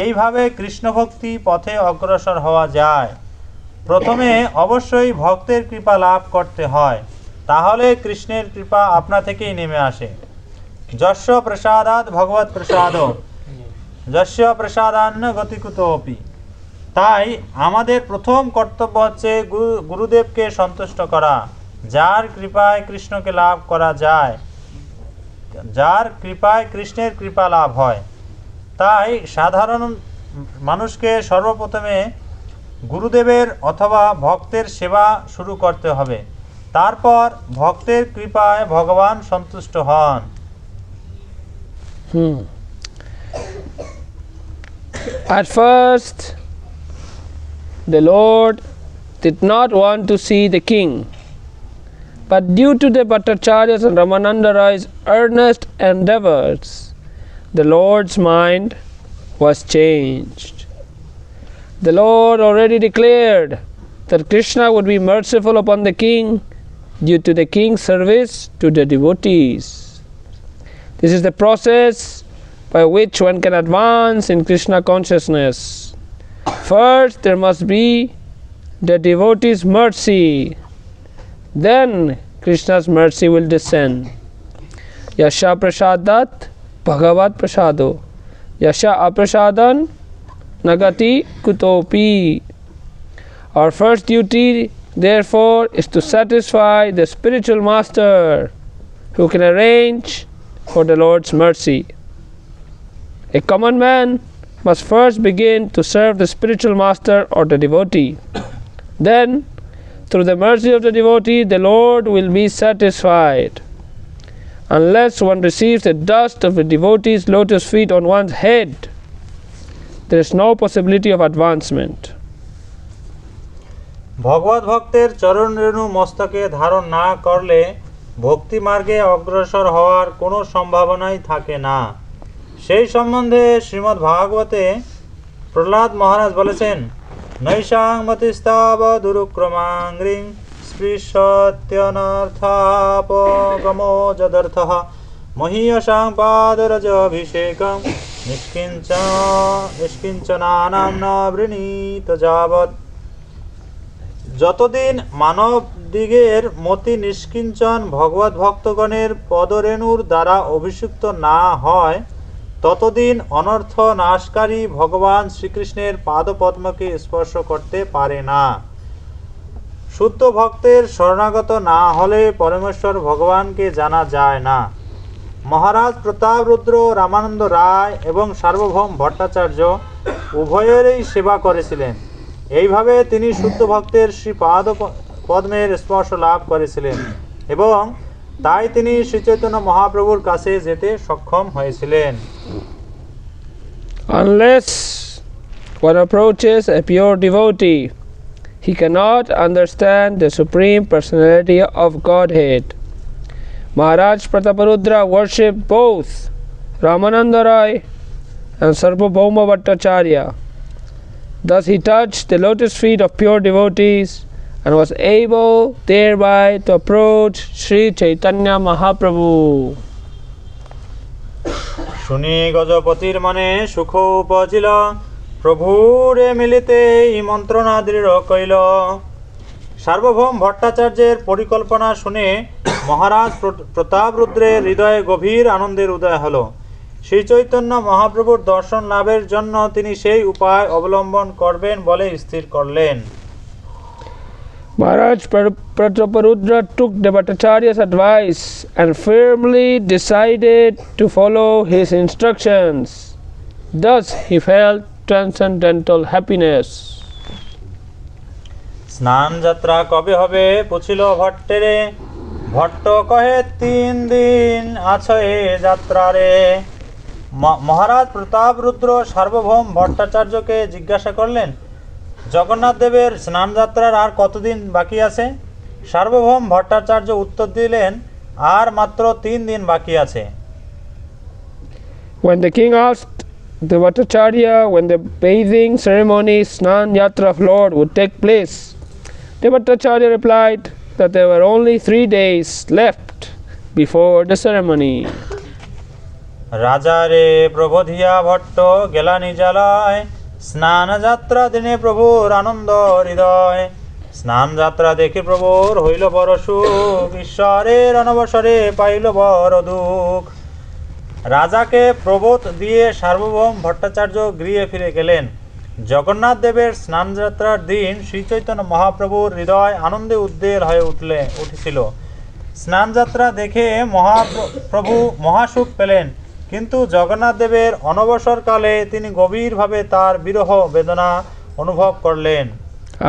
এইভাবে কৃষ্ণভক্তি পথে অগ্রসর হওয়া যায়। প্রথমে অবশ্যই ভক্তের কৃপা লাভ করতে হয়, তাহলে কৃষ্ণের কৃপা আপনা থেকেই নেমে আসে। যস্য প্রসাদাৎ ভগবৎ প্রসাদ, যস্য প্রসাদান্ন গতিকুতোপি। তাই আমাদের প্রথম কর্তব্য হচ্ছে গুরুদেবকে সন্তুষ্ট করা, যার কৃপায় কৃষ্ণকে লাভ করা যায়, যার কৃপায় কৃষ্ণের কৃপা লাভ হয়। তাই সাধারণ মানুষকে সর্বপ্রথমে গুরুদেবের অথবা ভক্তের সেবা শুরু করতে হবে, তারপর ভক্তের কৃপায় ভগবান সন্তুষ্ট হন। At first, the Lord did not want to see the king, but due to the Bhattacharya's and Ramananda Ray's earnest endeavors, the Lord's mind was changed. The Lord already declared that Krishna would be merciful upon the king due to the king's service to the devotees. This is the process by which one can advance in Krishna consciousness. First, there must be the devotee's mercy. Then Krishna's mercy will descend. Yasha prasadat bhagavat prasado, yasha aprasadan nagati kutopi. Our first duty, therefore, is to satisfy the spiritual master who can arrange for the Lord's mercy. A common man must first begin to serve the spiritual master or the devotee. Then, through the mercy of the devotee, the Lord will be satisfied. Unless one receives the dust of the devotee's lotus feet on one's head, there is no possibility of advancement. ভগবত ভক্তের চরণ রেণু মস্তকে ধারণ না করলে ভক্তি মার্গে অগ্রসর হওয়ার কোনো সম্ভাবনাই থাকে না। সেই সম্বন্ধে শ্রীমদ্ ভাগবতে প্রহ্লাদ মহারাজ বলেছেন, নৈশাং মতিস্তাব দুরুক্রমাঙ্গ্রিং স্পৃশত্যনর্থাপগমো যদর্থঃ মহীয়সাং পাদরজাভিষেকং নিষ্কিঞ্চনানাম ন বৃণীত যাবৎ। যতদিন মানব দিগের মতি নিষ্কিঞ্চন ভগবত ভক্তগণের পদরেণুর দ্বারা অভিষিক্ত না হয়, ততদিন অনর্থ নাশকারী ভগবান শ্রীকৃষ্ণের পাদপদ্মকে স্পর্শ করতে পারে না। শুদ্ধ ভক্তের শরণাগত না হলে পরমেশ্বর ভগবানকে জানা যায় না। মহারাজ প্রতাপরুদ্র, রামানন্দ রায় এবং সার্বভৌম ভট্টাচার্য উভয়েরই সেবা করেছিলেন। এইভাবে তিনি শুদ্ধ ভক্তের শ্রী পদ্মের স্পর্শ লাভ করেছিলেন এবং তাই তিনি শ্রীচৈতন্য মহাপ্রভুর কাছে যেতে সক্ষম হয়েছিলেন। Unless one approaches a pure devotee, he cannot understand the Supreme Personality of Godhead. Maharaj Prataparudra worshipped both Ramananda Rai and Sarvabhauma Bhattacharya. Thus he touched the lotus feet of pure devotees and was able thereby to approach Sri Chaitanya Mahaprabhu. শুনি গজপতির মনে সুখ উপজিল, প্রভুরে মিলিতে এই মন্ত্রণা দৃঢ় কইল। সার্বভৌম ভট্টাচার্যের পরিকল্পনা শুনে মহারাজ প্রতাপরুদ্রের হৃদয়ে গভীর আনন্দের উদয় হল। শ্রী চৈতন্য মহাপ্রভুর দর্শন লাভের জন্য তিনি সেই উপায় অবলম্বন করবেন বলে স্থির করলেন। Maharaj Prataparudra took the Bhattacharya's advice and firmly decided to follow his instructions. Thus he felt transcendental happiness. স্নান যাত্রা কবে হবে পুছিল ভট্টেরে, ভট্ট কহে 3 দিন আছে এ যাত্রারে। মহারাজ প্রতাপরুদ্র সার্বভৌম ভট্টাচার্যকে জিজ্ঞাসা করলেন, জগন্নাথ দেবের স্নান যাত্রার আর কতদিন বাকি আছে? সার্বভৌম ভট্টাচার্য উত্তর দিলেন, আর মাত্র 3 দিন বাকি আছে। When the king asked the Bhattacharya when the bathing ceremony Snan Yatra of Lord would take place, the Bhattacharya replied that there were only 3 days left before the ceremony. রাজা রে প্রবোধিয়া ভট্ট গেলা নিজালয়, স্নান যাত্রা দিনে প্রভুর আনন্দ হৃদয়। স্নান যাত্রা দেখে প্রভুর হইল বড় সুখ, ঈশ্বরের অনবসরে পাইল বড় দুঃখ। রাজাকে প্রবোধ দিয়ে সার্বভৌম ভট্টাচার্য গৃহে ফিরে গেলেন। জগন্নাথ দেবের স্নান যাত্রার দিন শ্রীচৈতন্য মহাপ্রভুর হৃদয় আনন্দে উদ্বেল হয়ে উঠেছিল। স্নান যাত্রা দেখে মহাপ্রভু মহাসুখ পেলেন, কিন্তু জগন্নাথ দেবের অনবসরকালে তিনি গভীরভাবে তার বিরহ বেদনা অনুভব করলেন।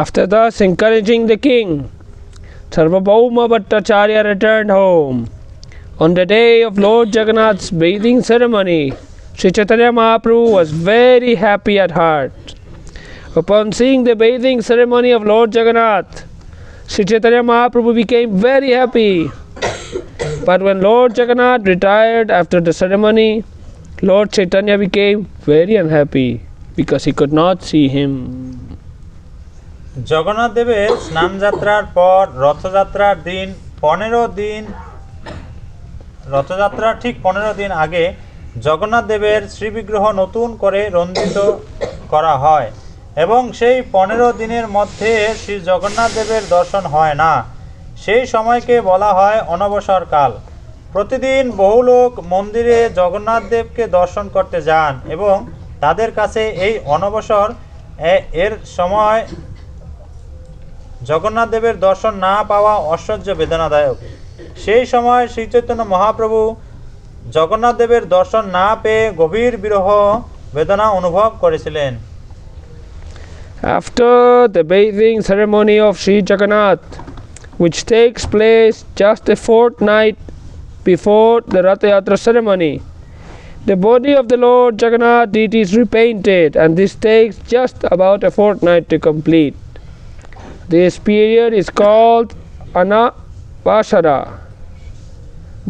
After thus encouraging the king, Sarvabhauma Bhattacharya returned home. On the day of Lord Jagannath's bathing ceremony, Sri Chaitanya Mahaprabhu was very happy at heart. Upon seeing the bathing ceremony of Lord Jagannath, Sri Chaitanya Mahaprabhu became very happy. But when Lord Jagannath retired after the ceremony, Lord Chaitanya became very unhappy because he could not see him. Jagannath দেবের স্নান যাত্রার পর রথযাত্রার ঠিক 15 দিন আগে জগন্নাথ দেবের শ্রীবিগ্রহ নতুন করে রঞ্জিত করা হয় এবং সেই 15 দিনের মধ্যে শ্রী জগন্নাথ দেবের দর্শন হয় না। সেই সময়কে বলা হয় অনবসরকাল। প্রতিদিন বহু লোক মন্দিরে জগন্নাথ দেবকে দর্শন করতে যান এবং তাদের কাছে এই অনবসর এর সময় জগন্নাথ দেবের দর্শন না পাওয়া অসহ্য বেদনাদায়ক। সেই সময় শ্রী চৈতন্য মহাপ্রভু জগন্নাথ দেবের দর্শন না পেয়ে গভীর বিরহ বেদনা অনুভব করেছিলেন। After the bathing ceremony of Sri Jagannath, which takes place just a fortnight before the Rath Yatra ceremony, the body of the Lord Jagannath deity is repainted, and this takes just about a fortnight to complete. This period is called Anavasara.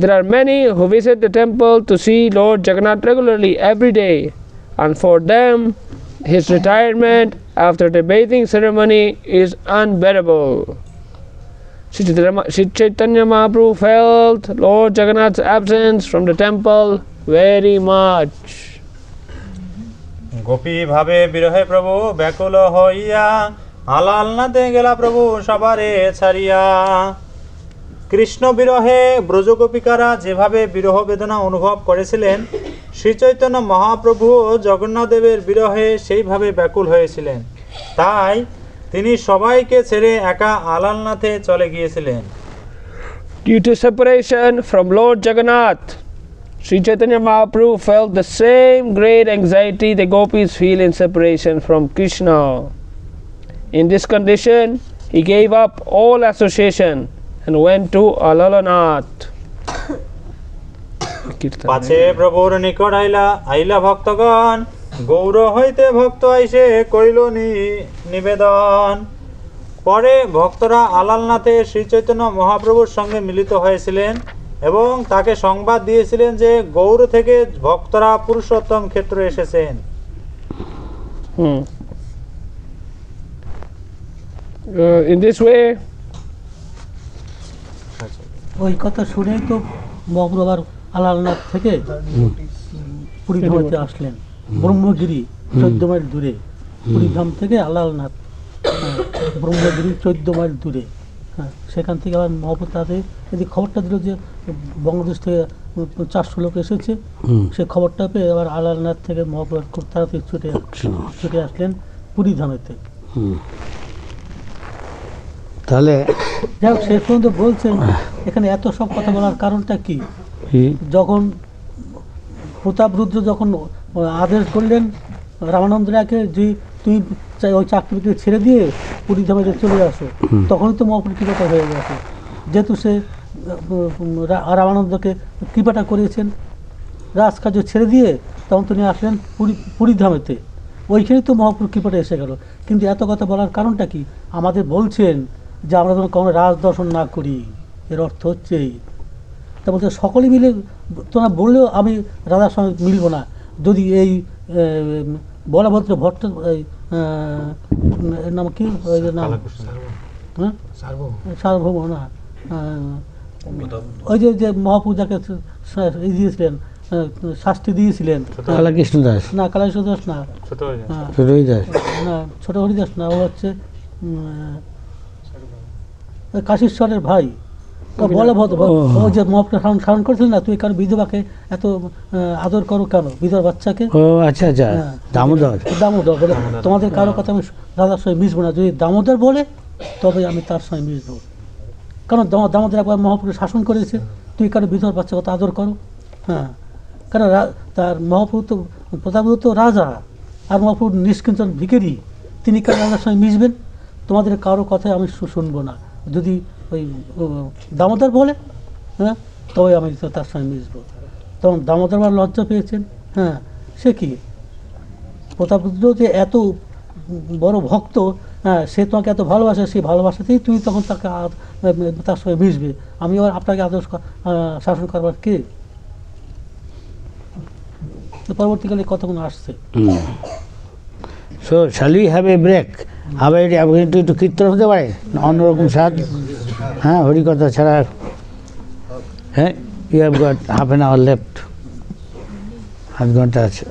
There are many who visit the temple to see Lord Jagannath regularly every day, and for them his retirement after the bathing ceremony is unbearable. Sri Chaitanya Mahaprabhu felt Lord Jagannath's absence from the temple very much. Gopi ভাবে বিরহে প্রভু ব্যাকুল হইয়া আলালনাতে গেলা প্রভু সবারে ছাড়িয়া। কৃষ্ণ বিরহে ব্রজগোপিকারা যেভাবে বিরহ বেদনা অনুভব করেছিলেন, শ্রী চৈতন্য মহাপ্রভু জগন্নাথদেবের বিরহে সেইভাবে ব্যাকুল হয়েছিলেন। তাই তিনি সবাইকে ছেড়ে একা আলালনাথে চলে গিয়েছিলেন। Due to separation from Lord Jagannath, Sri Chaitanya Mahaprabhu felt the same great anxiety the gopis feel in separation from Krishna. In this condition, he gave up all association and went to Alalanath. পাছে প্রভুর নিকট আইলা ভক্তগণ, গৌর হইতে ভক্ত আইসে করিল নিবেদন। পরে ভক্তরা আলালনাথে শ্রী চৈতন্য মহাপ্রভুর সঙ্গে মিলিত হয়েছিলেন এবং তাকে সংবাদ দিয়েছিলেন যে গৌর থেকে ভক্তরা পুরুষোত্তম ক্ষেত্রে এসেছেন। In this way, ওই কথা শুনেই তো মহাপ্রভু আবার আলালনাথ থেকে পুরীধামে আসলেন। ব্রহ্মগিরি 14 মাইল দূরে, পুরীধাম থেকে আলালনাথ ব্রহ্মগিরি 14 মাইল দূরে। হ্যাঁ, সেখান থেকে আবার মহাপ্রভু তাদের যদি খবরটা দিল যে বাংলাদেশ থেকে 400 লোক এসেছে, সে খবরটা পেয়ে আবার আলালনাথ থেকে মহাপ্রভু খুব তাড়াতাড়ি ছুটে আসলেন পুরীধামেতে। তাহলে যাই হোক, শেষ পর্যন্ত বলছেন এখানে এত সব কথা বলার কারণটা কি? যখন প্রতাপরুদ্র যখন আদেশ করলেন রামানন্দ রায়কে যে তুমি ওই চাকরিকে ছেড়ে দিয়ে পুরীধামে চলে আসো, তখনই তো মহাপ্রভুর কৃপাটা হয়ে গেছে। যেহেতু সে রামানন্দকে কৃপাটা করেছেন, রাজকার্য ছেড়ে দিয়ে তখন তিনি আসলেন পুরীধামেতে। ওইখানেই তো মহাপ্রভুর কৃপাটা এসে গেল। কিন্তু এত কথা বলার কারণটা কি? আমাদের বলছেন যে আমরা যেন কোনো রাজ দর্শন না করি, এর অর্থ হচ্ছে এই। তা বলতে সকলে মিলে তোমরা বললেও আমি রাজার সঙ্গে মিলব না যদি এই বলভদ্র ভট্ট নাম কি ওই নাম, হ্যাঁ সার্বভৌম না, ওই যে মহাপ্রভু যাকে দিয়েছিলেন শাস্তি দিয়েছিলেন, কালাকৃষ্ণ দাস না, কালাকৃষ্ণ দাস না, না ছোট হরিদাস না, ও হচ্ছে কাশীশ্বরের ভাই বলভদ্র। ও যে মহাপ্রভু স্মরণ করেছিলেন না, তুই কারণ বিধবাকে এত আদর করো কেন, বিধবার বাচ্চাকে? ও আচ্ছা আচ্ছা, দামোদর বলে তোমাদের কারো কথা আমি রাজার সঙ্গে মিশবো না, যদি দামোদর বলে তবে আমি তার সঙ্গে মিশবো। কারণ দামোদর একবার মহাপ্রভু শাসন করেছে, তুই কারো বিধবার বাচ্চা কথা আদর করো। হ্যাঁ, কারণ তার মহাপ্রভু তো প্রতাপরুদ্র তো রাজা, আর মহাপ্রভু নিষ্কিঞ্চন ভিখারি, তিনি কারো রাজার সঙ্গে মিশবেন? তোমাদের কারো কথাই আমি শুনবো না, যদি ওই দামোদর বলে হ্যাঁ তবে আমি তার সঙ্গে মিশবো। তখন দামোদর আবার লজ্জা পেয়েছেন। হ্যাঁ, সে কি প্রতাপরুদ্র যে এত বড় ভক্ত, হ্যাঁ সে তোমাকে এত ভালোবাসে, সেই ভালোবাসাতেই তুমি তখন তাকে তার সঙ্গে মিশবে। আমি আবার আপনাকে আদর্শ শাসন করবার কে? পরবর্তীকালে কতক্ষণ আসছে। So shall we have a break? আবার একটু কীর্তন হতে পারে, অন্যরকম স্বাদ। হ্যাঁ, হরিকথা ছাড়া। হ্যাঁ, you have got half an hour left, আধ ঘন্টা আছে।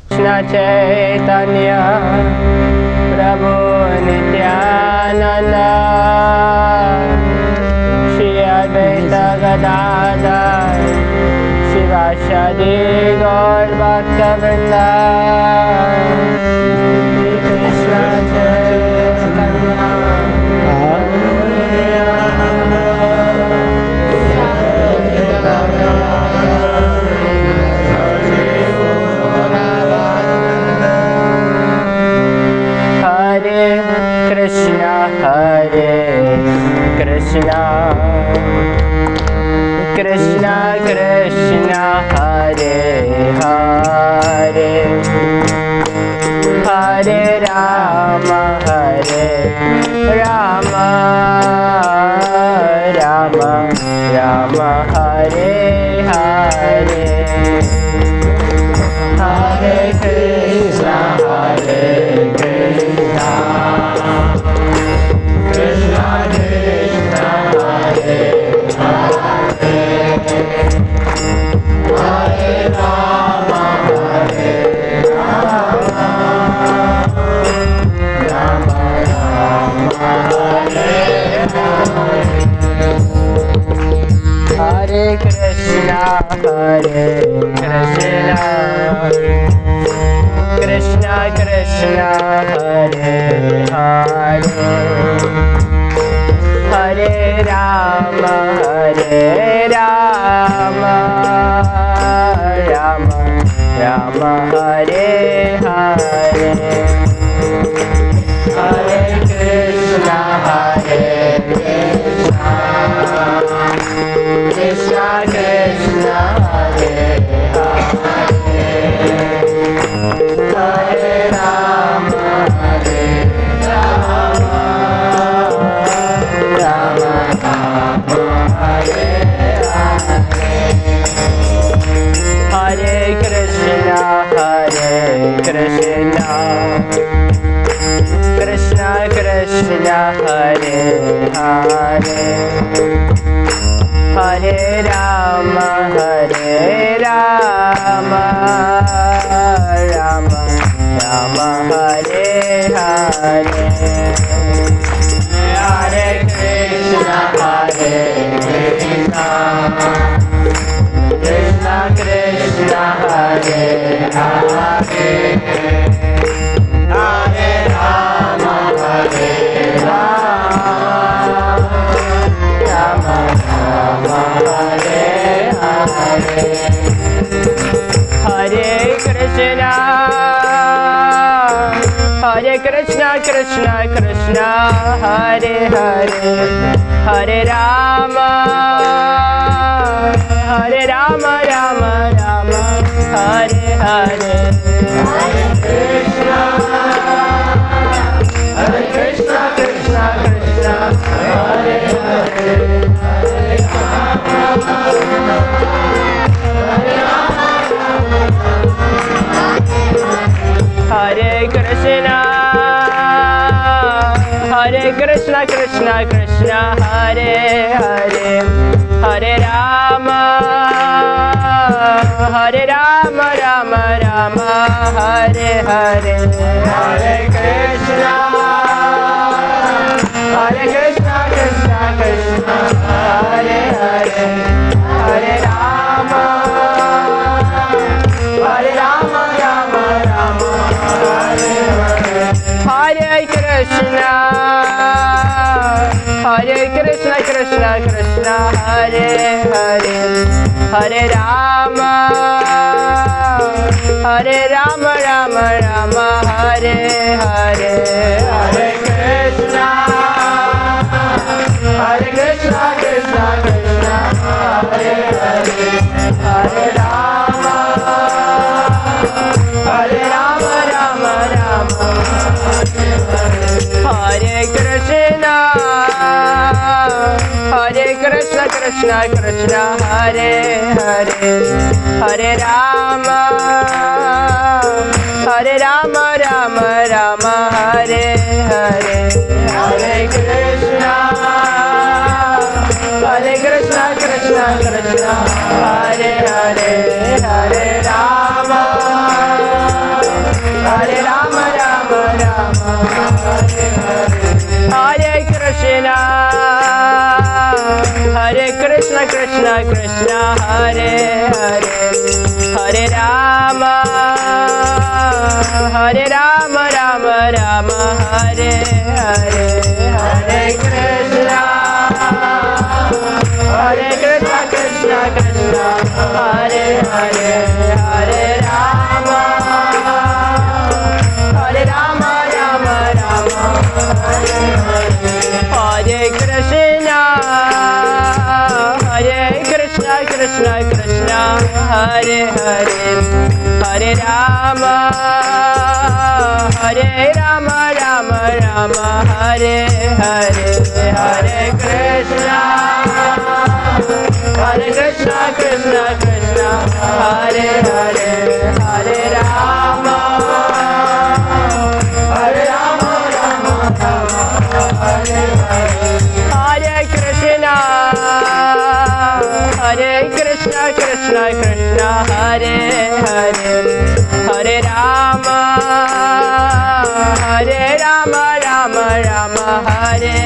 Krishna Chaitanya Prabhu Nityananda Shri Advaita Gadadhar Shivashadi Gaur Bhaktavrinda Krishna Chaitanya Krishna Hare Krishna Krishna Krishna Hare Hare Hare Rama Hare Rama Rama Rama Hare Hare Hare Krishna, Krishna Krishna, Hare Hare, Hare Rama, Rama Rama, Hare Hare. Hare Krishna, Krishna Krishna, Hare Hare, Hare Rama, Rama Rama, Hare Hare. Hare Krishna, Krishna Krishna, Hare Hare, Hare Rama, Rama Rama, Hare Hare. Hare Krishna, Krishna Krishna, Hare Hare, Hare Rama, Rama Rama, Hare Hare. Hare Krishna, Krishna Krishna, Hare Hare, Hare Rama, Rama Rama, Hare Hare. Hare Krishna, Krishna Krishna, Hare Hare, Hare Rama, Hare Krishna, Krishna Krishna, Hare Hare, Hare Rama, Rama Rama, Hare Hare. Hare Krishna, Krishna Krishna, Hare Hare, Hare Rama, Rama Rama, Hare Hare. Hare Krishna, Krishna Krishna, Hare Hare, Hare Rama, Rama Rama, Hare Hare. Hare Krishna, Krishna Krishna, Hare Hare, Hare Rama, Rama Rama, Hare Krishna, Krishna Krishna, Hare Hare, Hare Rama, Rama Rama, Hare Hare. Hare Krishna, Krishna Krishna, Hare Hare, Hare Rama, Rama Rama, Hare Hare. Hare Krishna, Krishna Krishna, Hare Hare, Hare Rama, Rama Rama, Hare Hare. Hare Krishna, Krishna Krishna, Hare Hare, Hare Rama, Rama Rama, Hare Hare. Hare Krishna, Krishna Krishna, Hare Hare, Hare Rama, Rama Rama, Hare Hare. Hare Krishna, Krishna Krishna, Hare Hare, Hare Rama, Rama Rama, Hare Hare. Hare Krishna, Krishna Krishna, Hare Hare, Hare Rama, Rama Rama, Hare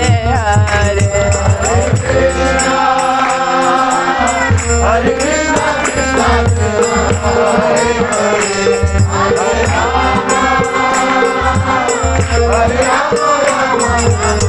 Hare. Hare Krishna, Krishna Krishna, Hare Hare, Hare Rama, Rama Rama, Hare Hare, Hare Krishna, Krishna Krishna, Hare Hare, Hare Rama, Rama Rama, Hare Krishna, Krishna Krishna, Hare Hare, Hare Rama, Rama Rama, Hare Hare, Hare Krishna, Krishna Krishna, Hare Hare, Hare Rama, Rama Hare Hare, Hare Krishna, Krishna Krishna, Hare Hare, Hare Rama, Rama Rama, Hare Hare, Hare Krishna, Krishna Krishna, Hare Hare, Hare Rama, Rama Rama, Hare Krishna, Krishna Krishna, Hare Hare, Hare Rama, Rama Rama, Hare Hare, Hare Krishna, Krishna Krishna, Hare Hare, Hare Rama, Rama Rama, Hare Krishna, Krishna Krishna, Hare Hare, Hare Rama, Rama Rama, Hare Hare, Hare Krishna, Krishna Krishna, Hare Hare, Hare Rama, Rama Rama, Hare Hare, Hare Krishna, Krishna Krishna, Hare Hare, Hare Rama, Rama Rama, Hare Hare, Hare Krishna, Krishna Krishna, Hare Hare, Hare Rama, Rama Rama, Hare Hare, Hare Krishna, Krishna Krishna, Hare Hare, Hare Rama, Rama Rama,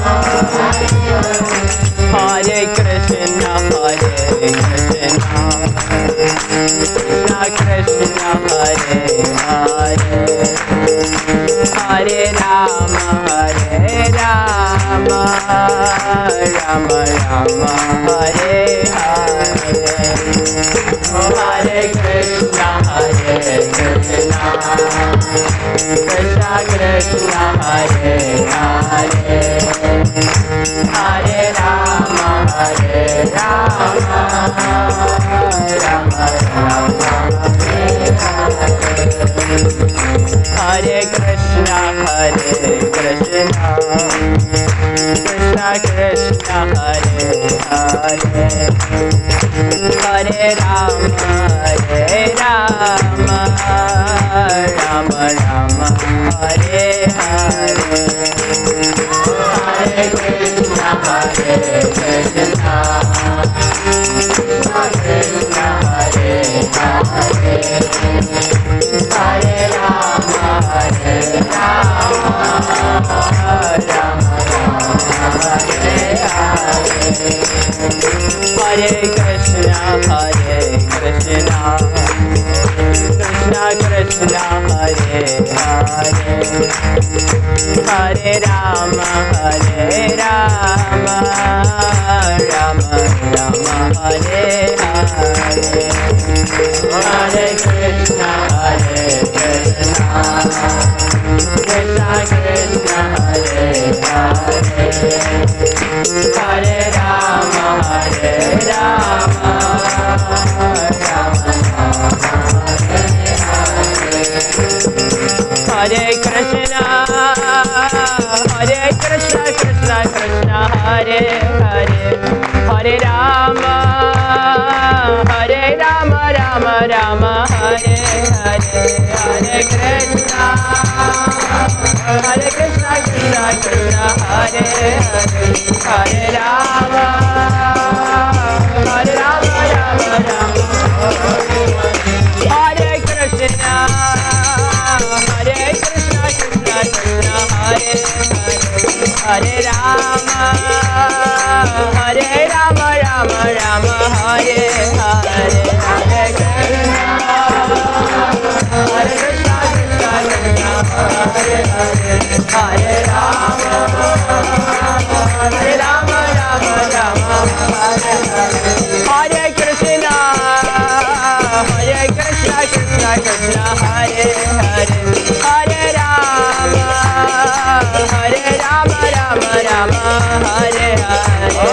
Hare Hare,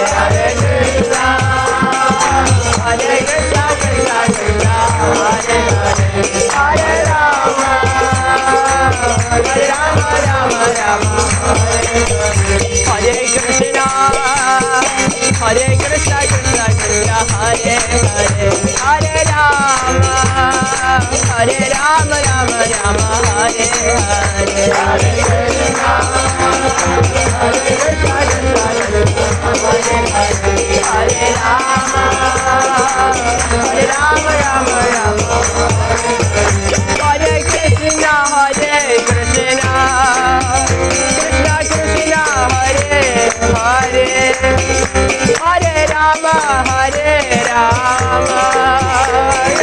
Hare Krishna, Krishna Krishna, Hare Hare, Hare Rama, Rama Rama, Hare Krishna, Krishna Krishna, Hare Hare, Hare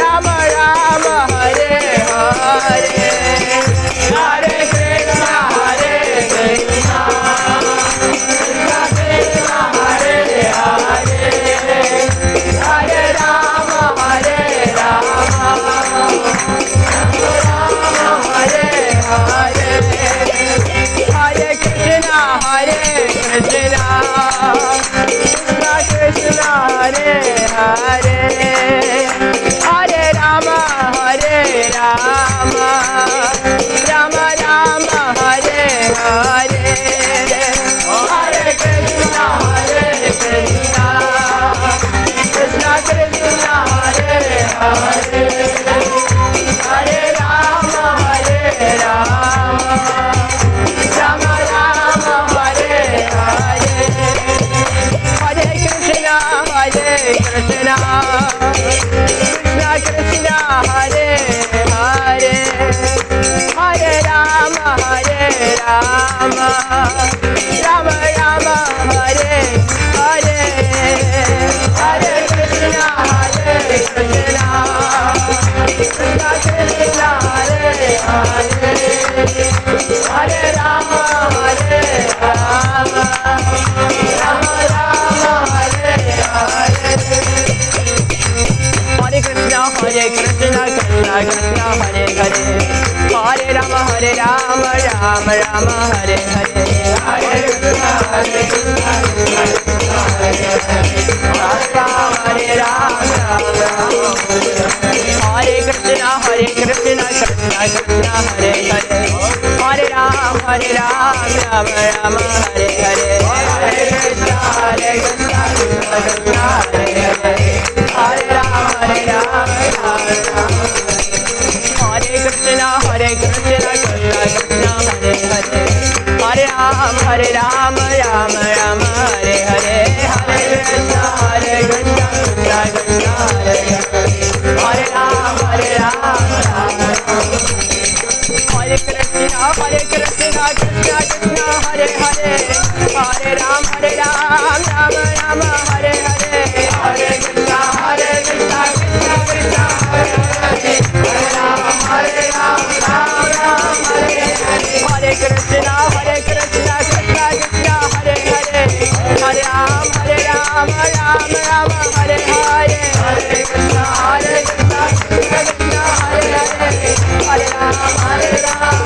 Rama, Rama Rama, Hare Hare, Hare Krishna, Krishna Krishna, Hare Hare, Hare Rama, Rama Hare Hare, Hare Krishna, Krishna Krishna, Hare Hare, Hare Rama, Rama Rama, Hare Hare, Hare Krishna, Krishna Krishna, Hare Hare, Hare Rama, Rama Rama, Hare Hare, Hare Krishna, Krishna Krishna, Hare Hare, Hare Rama, Rama Rama Rama Hare Hare Hare Krishna Hare Krishna Krishna Krishna Hare Hare Hare Rama Hare Rama Rama Rama Hare Hare Hare Krishna Krishna Krishna Hare Hare Hare Rama Rama Rama Hare Hare Hare Krishna Krishna Krishna Hare Hare Hare Rama Rama Hare Krishna Krishna Krishna Hare Hare Hare Rama Rama Rama Hare Hare Hare Krishna Krishna Krishna Hare Hare Hare Rama Rama Hare Krishna Krishna Krishna Hare Hare Hare Rama Rama Rama Hare Hare Hare Krishna Krishna Krishna Hare Hare Hare Rama Rama Hare Krishna Krishna Krishna Hare Hare Hare Rama Rama Rama Hare Hare Hare Krishna Krishna Krishna Hare Hare Hare Rama Rama Hare Hare Hare Krishna Krishna Krishna Hare Hare Hare Rama Rama Rama Hare Hare Hare Krishna Krishna Krishna Hare Hare Hare Rama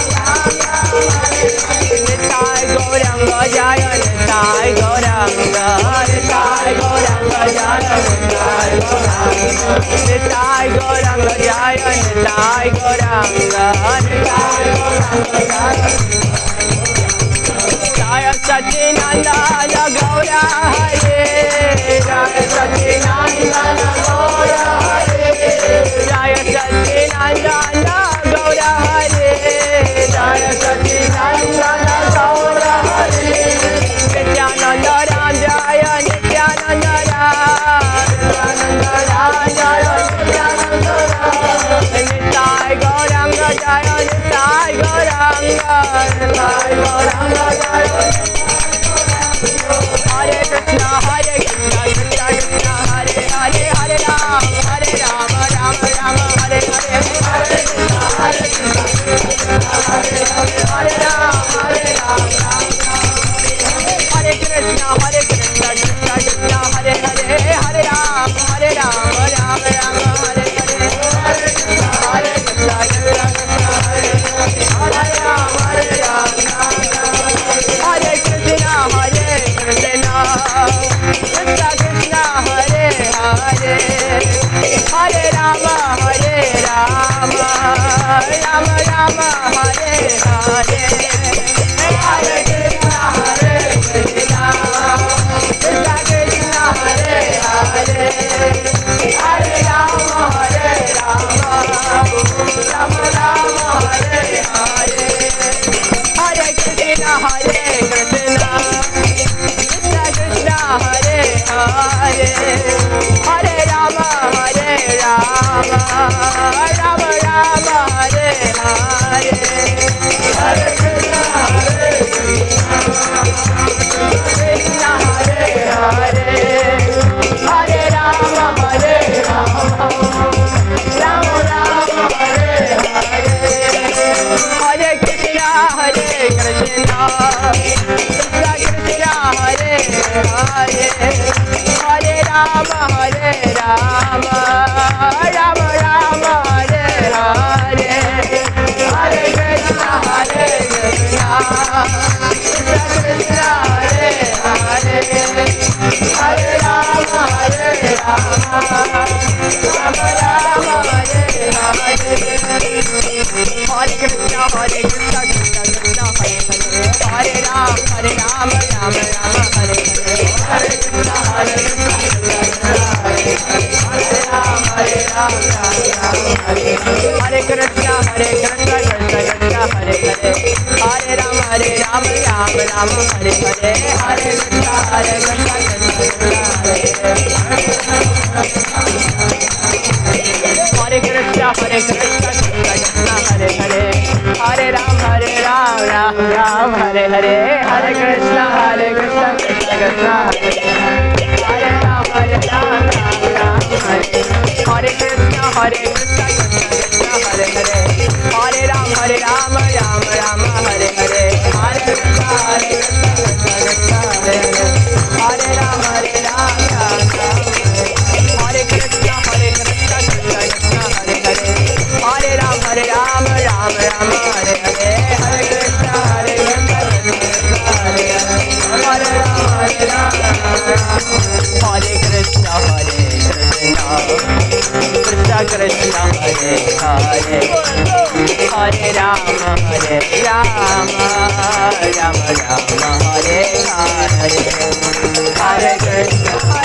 Nitai Gauranga Jaya Nitai Gauranga Nitai Gauranga Jaya Nitai Gauranga Nitai Gauranga Jaya Nitai Gauranga Nitai Gauranga Jaya Jaya Sacinandana Gaura Hare Jaya Sacinandana Gaura Hare Jaya Sacinandana Gaura Hare Jaya Sacinandana Gaura Hare Nityananda Ram Jaya Nityananda Ram Nityananda Ram Jaya Nityananda Ram Nitai Gauranga Jaya Nitai Gauranga Nitai Gauranga Jaya Hare Krishna Krishna Krishna Hare Hare Hare Rama Rama Rama Hare Hare Hare Krishna Krishna Hare Hare Hare Rama Hare Krishna Krishna Krishna Hare Hare Hare Rama Rama Rama Hare Hare Hare Krishna Krishna Krishna Hare Hare Hare Rama Hare Krishna Krishna Krishna Hare Hare Hare Rama Rama Rama Hare Hare Hare Krishna Krishna Krishna Krishna Hare Hare Hare Rama Rama Rama Rama Hare Hare Hare Krishna Krishna Krishna Hare Hare Hare Rama Rama Rama Rama Hare Hare Hare Krishna Krishna Hare Hare Hare Rama Rama Rama Rama Hare Hare Hare Krishna Krishna Krishna Hare Hare Hare Rama Rama Rama Rama Hare Hare Hare Krishna Krishna Krishna Hare Hare Hare Rama Rama Rama Rama Hare Hare Hare Krishna Krishna Krishna Hare Hare Hare Rama Rama Rama Hare Hare Hare Krishna Krishna Hare Rama Hare Krishna Krishna Krishna Hare Hare Hare Rama Rama Rama Hare Hare Hare Krishna Krishna Krishna Hare Hare Krishna Krishna Krishna Hare Hare Hare Rama Rama Hare Hare, Hare Krishna, Krishna Krishna, Hare Hare Ram, Ram Ram, Hare Hare Krishna, Krishna Krishna, Hare Hare, Hare Ram, Ram Ram, Hare Hare, Hare Krishna, Krishna Krishna, Hare Hare, Hare Ram, Ram Ram, Hare Krishna, Krishna Krishna, Hare Hare, Hare Ram, Ram Ram, Hare Hare, Hare Krishna, Krishna Krishna, Hare Hare, Hare Ram, Ram Hare Krishna, Krishna Krishna, Hare Hare, Hare Ram, Ram Ram, Hare Hare, Hare Krishna.